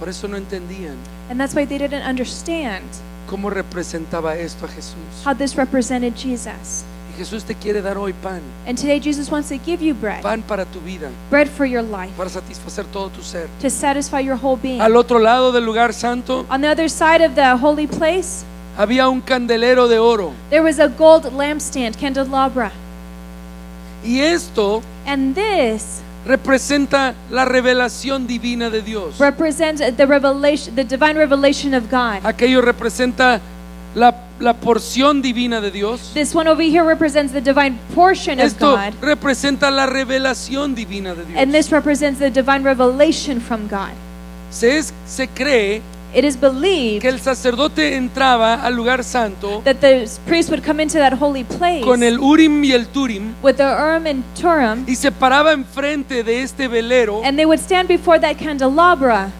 Por eso no entendían And that's why they didn't understand cómo representaba esto a Jesús. how this represented Jesus. Y Jesús te quiere dar hoy pan. And today Jesus wants to give you bread. Pan para tu vida, Bread for your life. para satisfacer todo tu ser. To satisfy your whole being. Al otro lado del lugar santo On the other side of the holy place, había un candelero de oro. there was a gold lampstand, candelabra. Y esto And this representa la revelación divina de Dios. represents the revelation, the divine revelation of God. Aquello representa la porción divina de Dios. This one over here represents the divine portion of Esto God. representa la revelación divina de And Dios. this represents the divine revelation from God. Se cree It is believed que el sacerdote entraba al lugar santo that the priest would come into that holy place con el Urim y el Turim with the Urim and Turim, y se paraba enfrente de este velero and they would stand before that candelabra,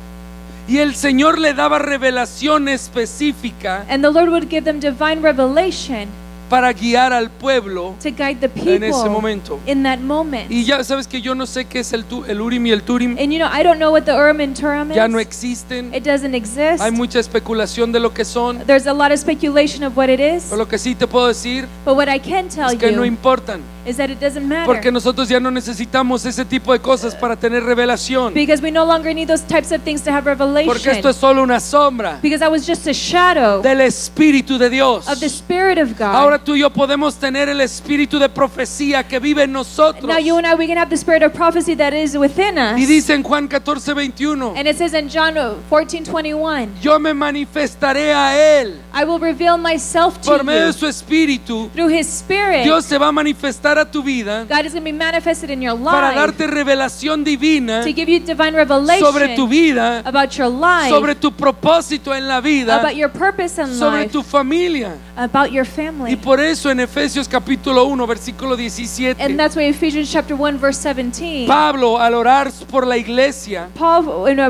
y el Señor le daba revelación específica and the Lord would give them divine revelation para guiar al pueblo to guide the en ese people momento. in that moment. Y ya sabes que yo no sé qué es el Urim y el Turim. And you know, I don't know what the Urim and Turim Ya no is. existen. It doesn't exist. Hay mucha especulación de lo que son. There's a lot of speculation of what it is. Pero lo que sí te puedo decir But what I can tell es que no you importan. is that it doesn't matter. Porque nosotros ya no necesitamos ese tipo de cosas para tener revelación. Because we no longer need those types of things to have Porque revelation. esto es solo una sombra Because that was just a shadow del Espíritu de Dios. of the Spirit of God. Ahora tú y yo podemos tener el espíritu de profecía que vive en nosotros. Now you and I, we can have the spirit of prophecy that is within us. Y dice en Juan 14:21, And it says in John 14:21, yo me manifestaré a Él I will reveal myself to por medio you de su espíritu. through His Spirit. Dios se va a manifestar a tu vida God is going to be manifested in your para life darte revelación divina to give you divine revelation sobre tu vida, about your life, sobre tu propósito en la vida, about your purpose in sobre life, tu familia. about your Y family. por eso en Efesios capítulo 1, versículo 17, And that's why Ephesians chapter 1 verse 17, Pablo al orar por la iglesia Paul,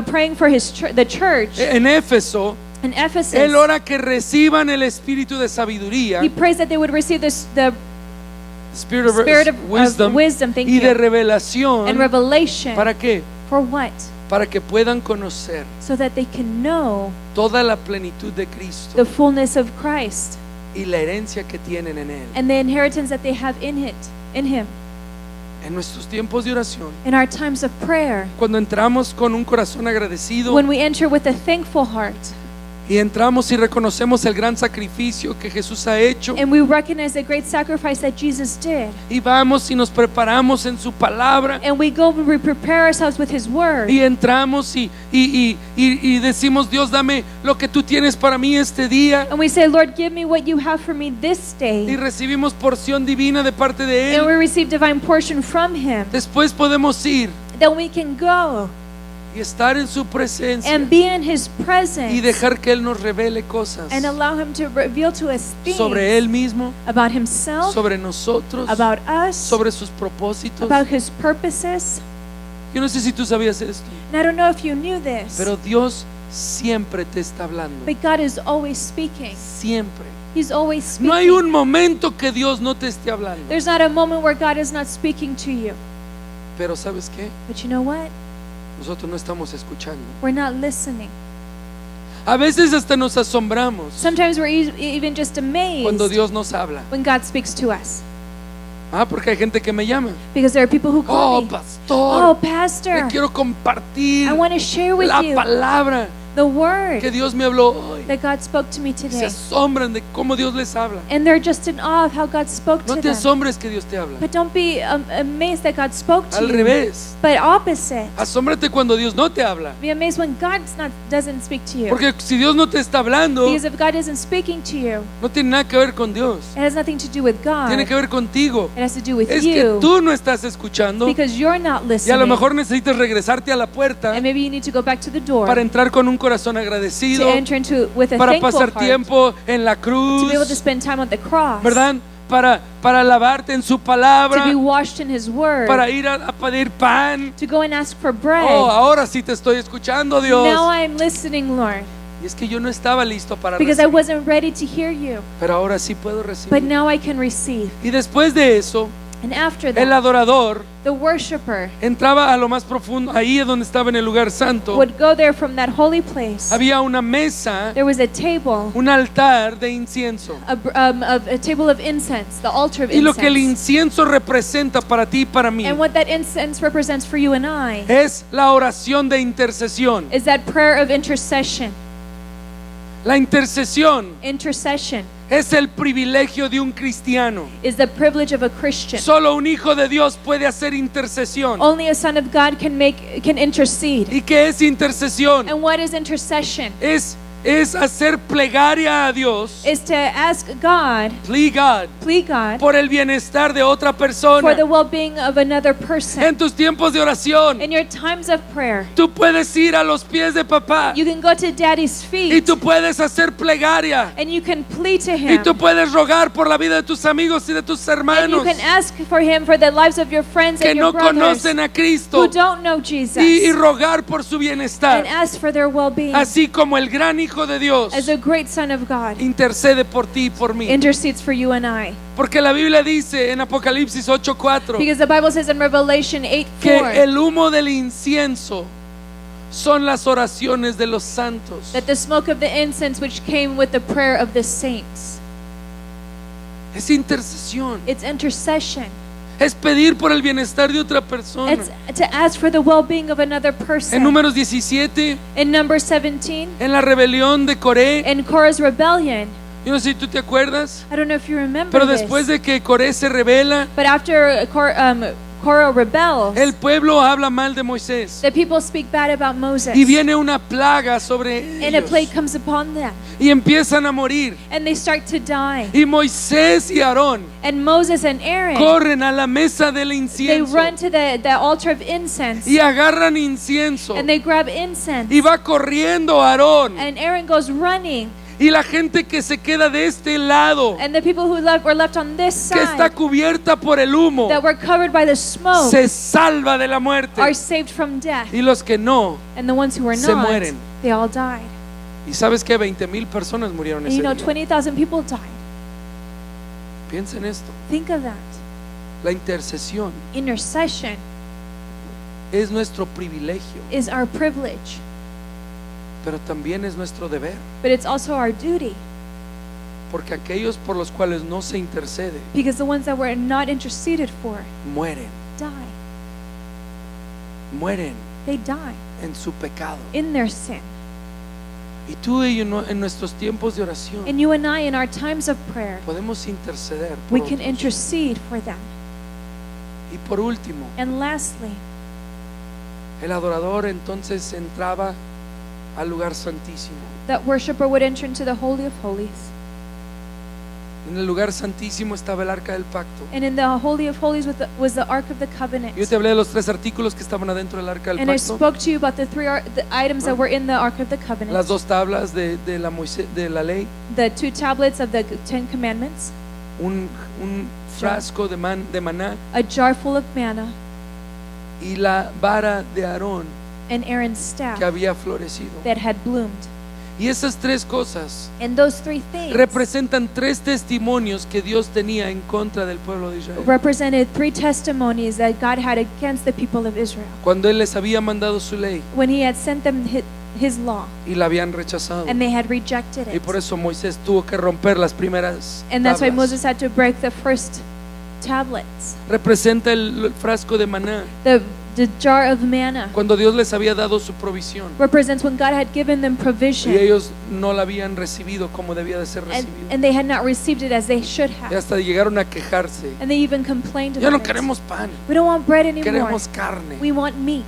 praying for the church en Éfeso, in Ephesus, él ora que reciban el espíritu de sabiduría, he prays that they would receive the spirit of spirit of wisdom, thank y de you, revelación. and revelation. ¿Para qué? For what? Para que puedan conocer So that they can know toda la plenitud de Cristo the fullness of Christ y la herencia que tienen en Él. and the inheritance that they have in Him. En nuestros tiempos de oración, In our times of prayer, cuando entramos con un corazón agradecido when we enter with a thankful heart y entramos y reconocemos el gran sacrificio que Jesús ha hecho, and we recognize the great sacrifice that Jesus did, y vamos y nos preparamos en su palabra and we go and we prepare ourselves with His Word, y entramos y decimos, Dios, dame lo que tú tienes para mí este día, and we say, Lord, give me what you have for me this y day, recibimos porción divina de parte de and we Él. receive divine portion from Him, Después podemos ir then we can go y estar en su presencia and be in His presence y dejar que Él nos revele cosas and allow Him to reveal to us things sobre Él mismo, about Himself, sobre nosotros, about us, sobre sus propósitos. about His purposes. Yo no sé si tú sabías esto, And I don't know if you knew this, pero Dios siempre te está hablando. but God is always speaking. Siempre. He's always speaking. No hay un momento que Dios no te esté hablando. There's not a moment where God is not speaking to you. Pero ¿sabes qué? But you know what? Nosotros no estamos escuchando. We're not listening. A veces hasta nos asombramos Sometimes we're even just amazed cuando Dios nos habla. when God speaks to us. Porque hay gente que me llama. Because there are people who call Oh, me. pastor, Oh, Pastor, le quiero compartir I want to share with la you palabra the word que Dios me habló hoy. that God spoke to me Se today. asombran de cómo Dios les habla. And they're just in awe of how God spoke No to te them. asombres que Dios te habla. But don't be amazed that God spoke to Al you. revés. But opposite. Asómbrate cuando Dios no te habla. Be amazed when God doesn't speak to you. Porque si Dios no te está hablando, Because if God isn't speaking to you, no tiene nada que ver con Dios. it has nothing to do with God. Tiene que ver contigo. It has to do with Es que you. tú no estás escuchando Because you're not y a listening. lo mejor necesitas regresarte a la puerta And maybe you need to go back to the door para entrar con un corazón agradecido, to enter into with a para thankful pasar heart, tiempo en la to be able to cruz, spend time on the cross, ¿verdad? Para lavarte en su to palabra, be washed in His Word, para ir a pedir pan. to go and ask for bread. Oh, ahora sí te estoy escuchando, Now Dios. I'm listening, Lord, Y es que yo no estaba listo para because I recibir, wasn't ready to hear you, pero ahora sí puedo but recibir. now I can receive. Y después de eso, And after el that, adorador the worshiper entraba a lo más profundo, ahí es donde estaba en el lugar santo. would go there from that holy place. Había una mesa, There was a table, un altar de incienso. a table of incense, the altar of Y lo que el incense. incienso representa para ti y para mí And what that incense represents for you and I es la oración de intercesión. is that prayer of intercession. La intercesión Intercession es el privilegio de un cristiano. is the privilege of a Christian. Solo un hijo de Dios puede hacer intercesión. Only a son of God can intercede. ¿Y qué es intercesión? And what is intercession? Es hacer plegaria a Dios, Is to ask God, plead God, por el bienestar de otra for persona. the well-being of another person. En tus tiempos de oración, In your times of prayer, tú puedes ir a los pies de papá you can go to Daddy's y feet tú puedes hacer plegaria and you can plead to y Him. tú puedes rogar por la vida de tus amigos y de tus And you hermanos can ask for Him for the lives of your friends que and your no brothers conocen a who Cristo don't know Jesus, y rogar por su bienestar, and ask for their well-being. así como el gran Hijo de Dios As a great son of God intercede por ti y por mí. intercedes for you and I. Porque la Biblia dice en Apocalipsis 8:4 Because the Bible says in Revelation que 8:4 el humo del incienso son las oraciones de los santos. that the smoke of the incense which came with the prayer of the saints. Es intercesión, It's intercession. es pedir por el bienestar de otra persona. It's to ask for the well-being of another person. En Números 17, In number 17, en la rebelión de Coré, in Korah's rebellion, yo no sé si tú te acuerdas, I don't know if you remember pero this, después de que Coré se rebela, but after Korah rebels, el pueblo habla mal de Moisés the people speak bad about Moses, y viene una plaga sobre and a plague ellos comes upon them, y empiezan a morir. and they start to die. Y Moisés y Aarón And Moses and Aaron, corren a la mesa del they incienso run to the altar of incense, y agarran incienso and they grab incense, y va corriendo Aarón and Aaron goes running, y la gente que se queda de este lado and the people who were left on this que está side cubierta por el humo that were covered by the smoke se salva de la muerte are saved from death, y los que no. and the ones who were se not, mueren. they all died. Y sabes que 20,000 personas murieron And ese you know, día. 20,000 people died. Piensa en esto. Think of that. La intercesión Intercession es nuestro privilegio, is our privilege, pero también es nuestro deber, but it's also our duty, porque aquellos por los cuales no se intercede because the ones that were not interceded for mueren, die. mueren They die en su pecado. in their sin. Y tú y yo en nuestros tiempos de oración And you and I, in our times of prayer, podemos interceder por we can otros. intercede for them. Y por último, And lastly, el adorador entonces entraba al lugar santísimo that worshiper would enter into the Holy of Holies. En el lugar santísimo estaba el arca del pacto. And in the Holy of Holies was the Ark of the Covenant. Yo te hablé de los 3 artículos que estaban adentro del arca del And I pacto. spoke to you about the the items that were in the Ark of the Las Covenant. 2 tablas de la ley, The 2 tablets of the 10 Commandments, un frasco de maná a jar full of manna, y la vara de Aarón and Aaron's staff que había florecido. that had bloomed. Y esas 3 cosas And those 3 things representan 3 testimonios que Dios tenía en contra del pueblo de Israel. represented 3 testimonies that God had against the people of Israel Cuando Él les había mandado su ley when He had sent them His law, y la habían rechazado. and they had rejected Y it. por eso Moisés tuvo que romper las primeras And that's why tablas. Moses had to break the first tablets, Representa el frasco de maná. the jar of manna. Cuando Dios les había dado su provisión Represents when God had given them y provision, ellos no la habían recibido como debía de ser and recibido. they had not received it as they should Y have. hasta llegaron a quejarse. And they even complained Ya no about it. queremos pan, We don't want bread anymore. queremos carne. We want meat.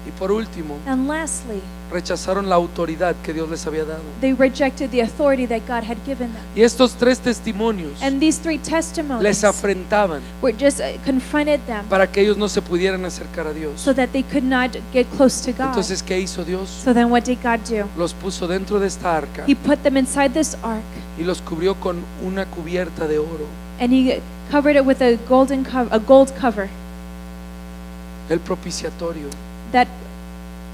Y por último, And lastly, rechazaron la autoridad que Dios les había dado. they rejected the authority that God had given them. Y estos 3 testimonios And these 3 les testimonies afrentaban were just confronted them para que ellos no se pudieran acercar a Dios. so that they could not get close to God. Entonces, ¿qué hizo Dios? So then what did God do? Los puso dentro de esta arca He put them inside this ark, y los cubrió con una cubierta de oro. and He covered it with a gold cover, El propiciatorio, that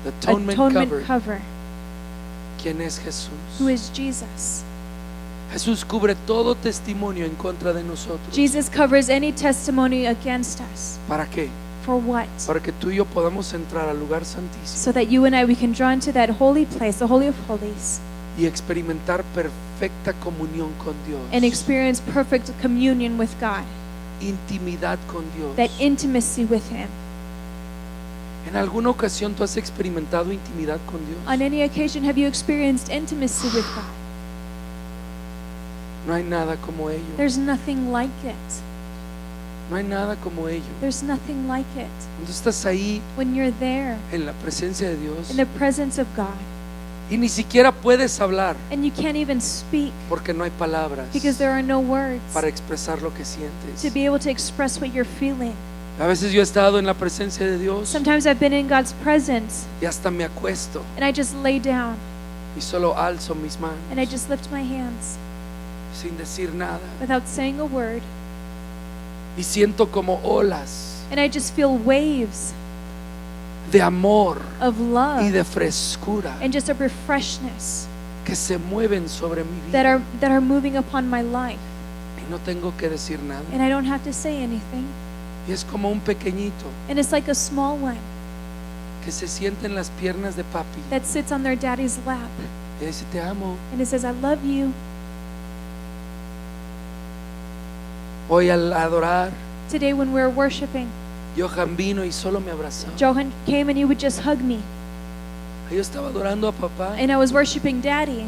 the atonement atonement cover. cover, ¿Quién es Jesús? who is Jesus. Jesús cubre todo testimonio en contra de nosotros. Jesus covers any testimony against us. ¿Para qué? For what? Para que tú y yo podamos entrar al lugar santísimo So that you and I, we can draw into that holy place, the Holy of Holies, y experimentar perfecta comunión con Dios, and experience perfect communion with God, intimidad con Dios. that intimacy with Him. ¿En alguna ocasión tú has experimentado intimidad con Dios? On any occasion, have you experienced intimacy with God? No hay nada como ello. There's nothing like it. No hay nada como ello. There's nothing like it. Cuando estás ahí When you're there en la presencia de Dios in the presence of God, y ni siquiera puedes hablar and you can't even speak porque no hay palabras because there are no words para expresar lo que to sientes. be able to express what you're feeling. A veces yo he estado en la presencia de Dios Sometimes I've been in God's presence y hasta me acuesto and I just lay down y solo alzo mis manos and I just lift my hands sin decir nada without saying a word, y siento como olas and I just feel waves de amor of y love de frescura and just of refreshness que se mueven sobre mi that vida are moving upon my life, y no tengo que decir nada. and I don't have to say anything. Y es como un pequeñito And it's like a small one que se sienta en las piernas de papi that sits on their daddy's lap y dice te amo. and it says, I love you. Hoy al adorar, Today when we were worshiping, Johan vino y solo me abrazaba. Johan came and he would just hug me, Yo estaba adorando a papá, and I was worshiping daddy,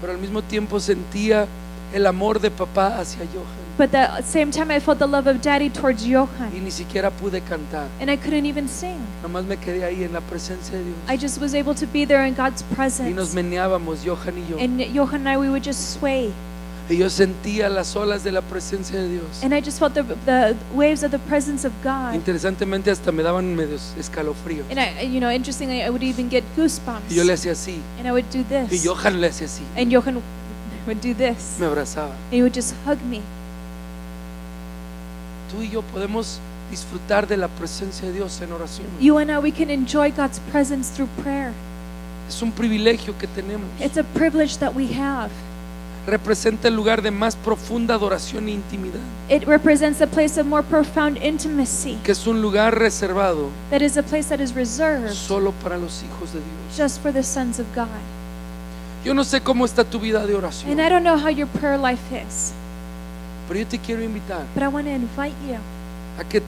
pero al mismo tiempo sentía el amor de papá hacia Johan but at the same time I felt the love of daddy towards y Johan, ni siquiera pude cantar. and I couldn't even sing. Nomás me quedé ahí en la presencia de Dios I just was able to be there in God's y nos presence, meneábamos Johan y yo and Johan and I, we would just sway, y yo sentía las olas de la presencia de Dios. and I just felt the waves of the presence of God. Interesantemente hasta me daban medios escalofríos And I, interestingly, I would even get y yo goosebumps, le hacía así and I would do y this, Johan le hacía así, and Johan would do this, me abrazaba. and he would just hug me. Tú y yo podemos disfrutar de la presencia de Dios en oración. You and I, we can enjoy God's presence through prayer. Es un privilegio que tenemos. It's a privilege that we have. Representa el lugar de más profunda adoración e intimidad, It represents a place of more profound intimacy, que es un lugar reservado that is a place that is reserved solo para los hijos de Dios. just for the sons of God. Yo no sé cómo está tu vida de And oración, I don't know how your prayer life is, pero yo te quiero invitar but I want to invite you a que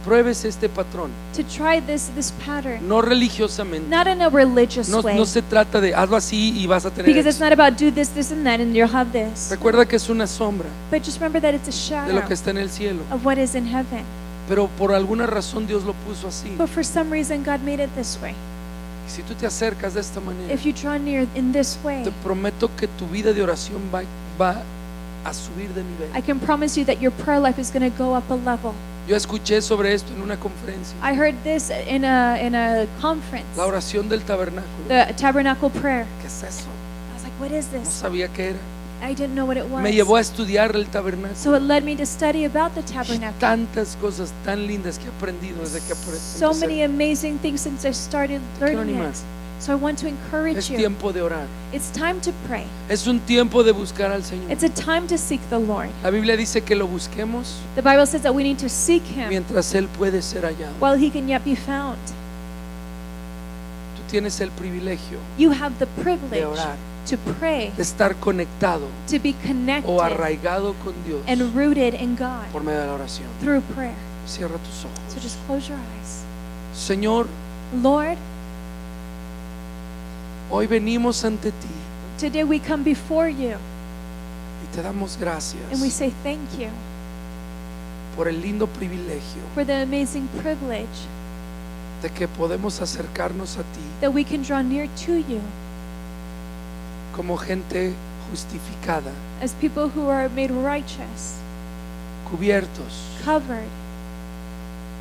pruebes este patrón, to try this pattern, no religiosamente. not in a religious No, way, no se trata de hazlo así y vas a tener because it's éxito. not about do this, this, and that, and you'll have this. Recuerda que es una sombra But just remember that it's a de lo shadow que está en el cielo, of what is in heaven. pero por alguna razón Dios lo puso así. But for some reason, God made it this way. Y si tú te acercas de esta manera, If you draw near in this way, te prometo que tu vida de oración va a subir de nivel. I can promise you that your prayer life is going to go up a level. Yo escuché sobre esto en una conferencia. I heard this in a conference, La oración del tabernáculo. the tabernacle prayer. ¿Qué es eso? I was like, what is No this? sabía qué era. I didn't know what it was. Me llevó a estudiar el tabernáculo. So it led me to study about the Y tabernacle. tantas cosas tan lindas que he aprendido desde que So empecé. many amazing things since I started Quiero learning animar. it. So I want to encourage Es you. tiempo de orar. It's time to pray. Es un tiempo de buscar al Señor. It's a time to seek the Lord. La Biblia dice que lo busquemos The Bible says that we need to seek Him mientras Él puede ser hallado. while He can yet be found. Tú tienes el privilegio You have the de privilege orar, to pray, de estar conectado to be o connected arraigado con Dios and rooted in God por medio de la oración. through prayer. Cierra tus So ojos. just close your eyes. Señor, Lord, hoy venimos ante ti today we come before you y te damos gracias and we say thank you por el lindo privilegio for the amazing privilege de que podemos acercarnos a ti that we can draw near to you como gente justificada, as people who are made righteous, cubiertos covered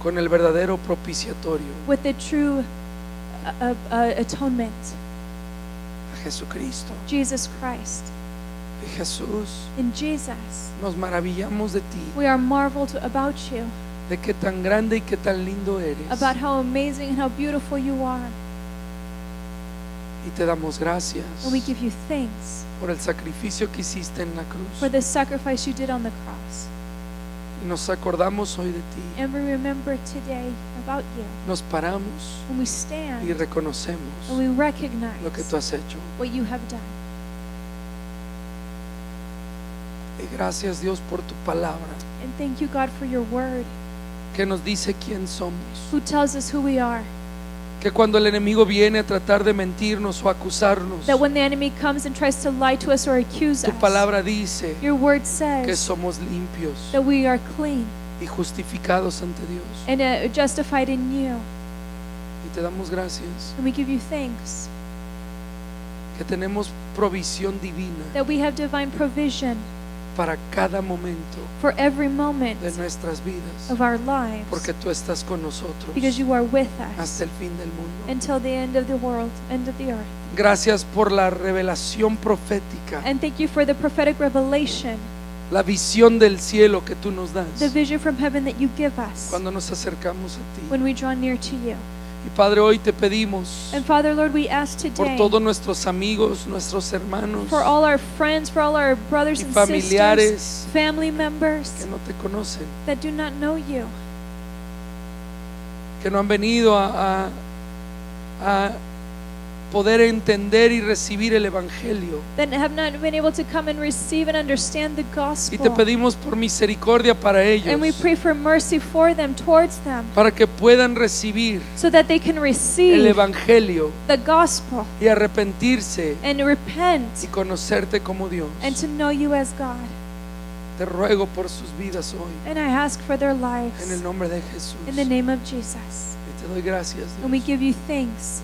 con el verdadero propiciatorio, with the true atonement, a Jesucristo. Jesus Christ. Y Jesús, In Jesus, nos maravillamos de ti, we are marveled about you, de qué tan grande y qué tan lindo eres. about how amazing and how beautiful you are. Y te damos gracias And we give you thanks por el sacrificio que hiciste en la cruz. for the sacrifice you did on the cross. Y nos acordamos hoy de ti. And we remember today about you. Nos paramos And we y stand reconocemos and we recognize lo que tú has hecho. what you have done. Y gracias, Dios, por tu palabra And thank you, God, for your word, que nos dice quién somos. who tells us who we are. Que cuando el enemigo viene a tratar de mentirnos o acusarnos, That when the enemy comes and tries to lie to us or accuse tu us, palabra dice your word que says somos limpios that we are clean y justificados ante Dios. and justified in you. Y te damos gracias And we give you thanks que tenemos provisión divina that we have divine provision para cada momento for every moment de nuestras vidas, of our lives, porque tú estás con nosotros because you are with us hasta el fin del mundo. until the end of the world, end of the earth. Gracias por la revelación profética, And thank you for the prophetic revelation, la visión del cielo que tú nos das the vision from heaven that you give us cuando nos acercamos a ti. when we draw near to you. Y Padre, hoy te pedimos And Father, Lord, we ask por today todos nuestros amigos, nuestros hermanos for all our friends, for all our brothers y and familiares sisters, family members que no te conocen, that do not know you, que no han venido a poder entender y recibir el Evangelio. that have not been able to come and receive and understand the Y te gospel. pedimos por misericordia para And we ellos, pray for mercy for them, towards them, para que puedan recibir so that they can el receive Evangelio the gospel y arrepentirse and repent y conocerte como Dios. and to know you as God. Te ruego por sus vidas hoy, And I ask for their en el lives nombre de Jesús. in the name of Jesus. Y te doy gracias, And we Dios, give you thanks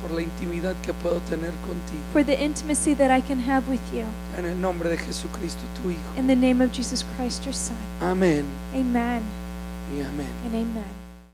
por la intimidad que puedo tener contigo. for the intimacy that I can have with you. En el nombre de Jesucristo, tu Hijo. In the name of Jesus Christ, your Son. Amén Amen y amén. and amen.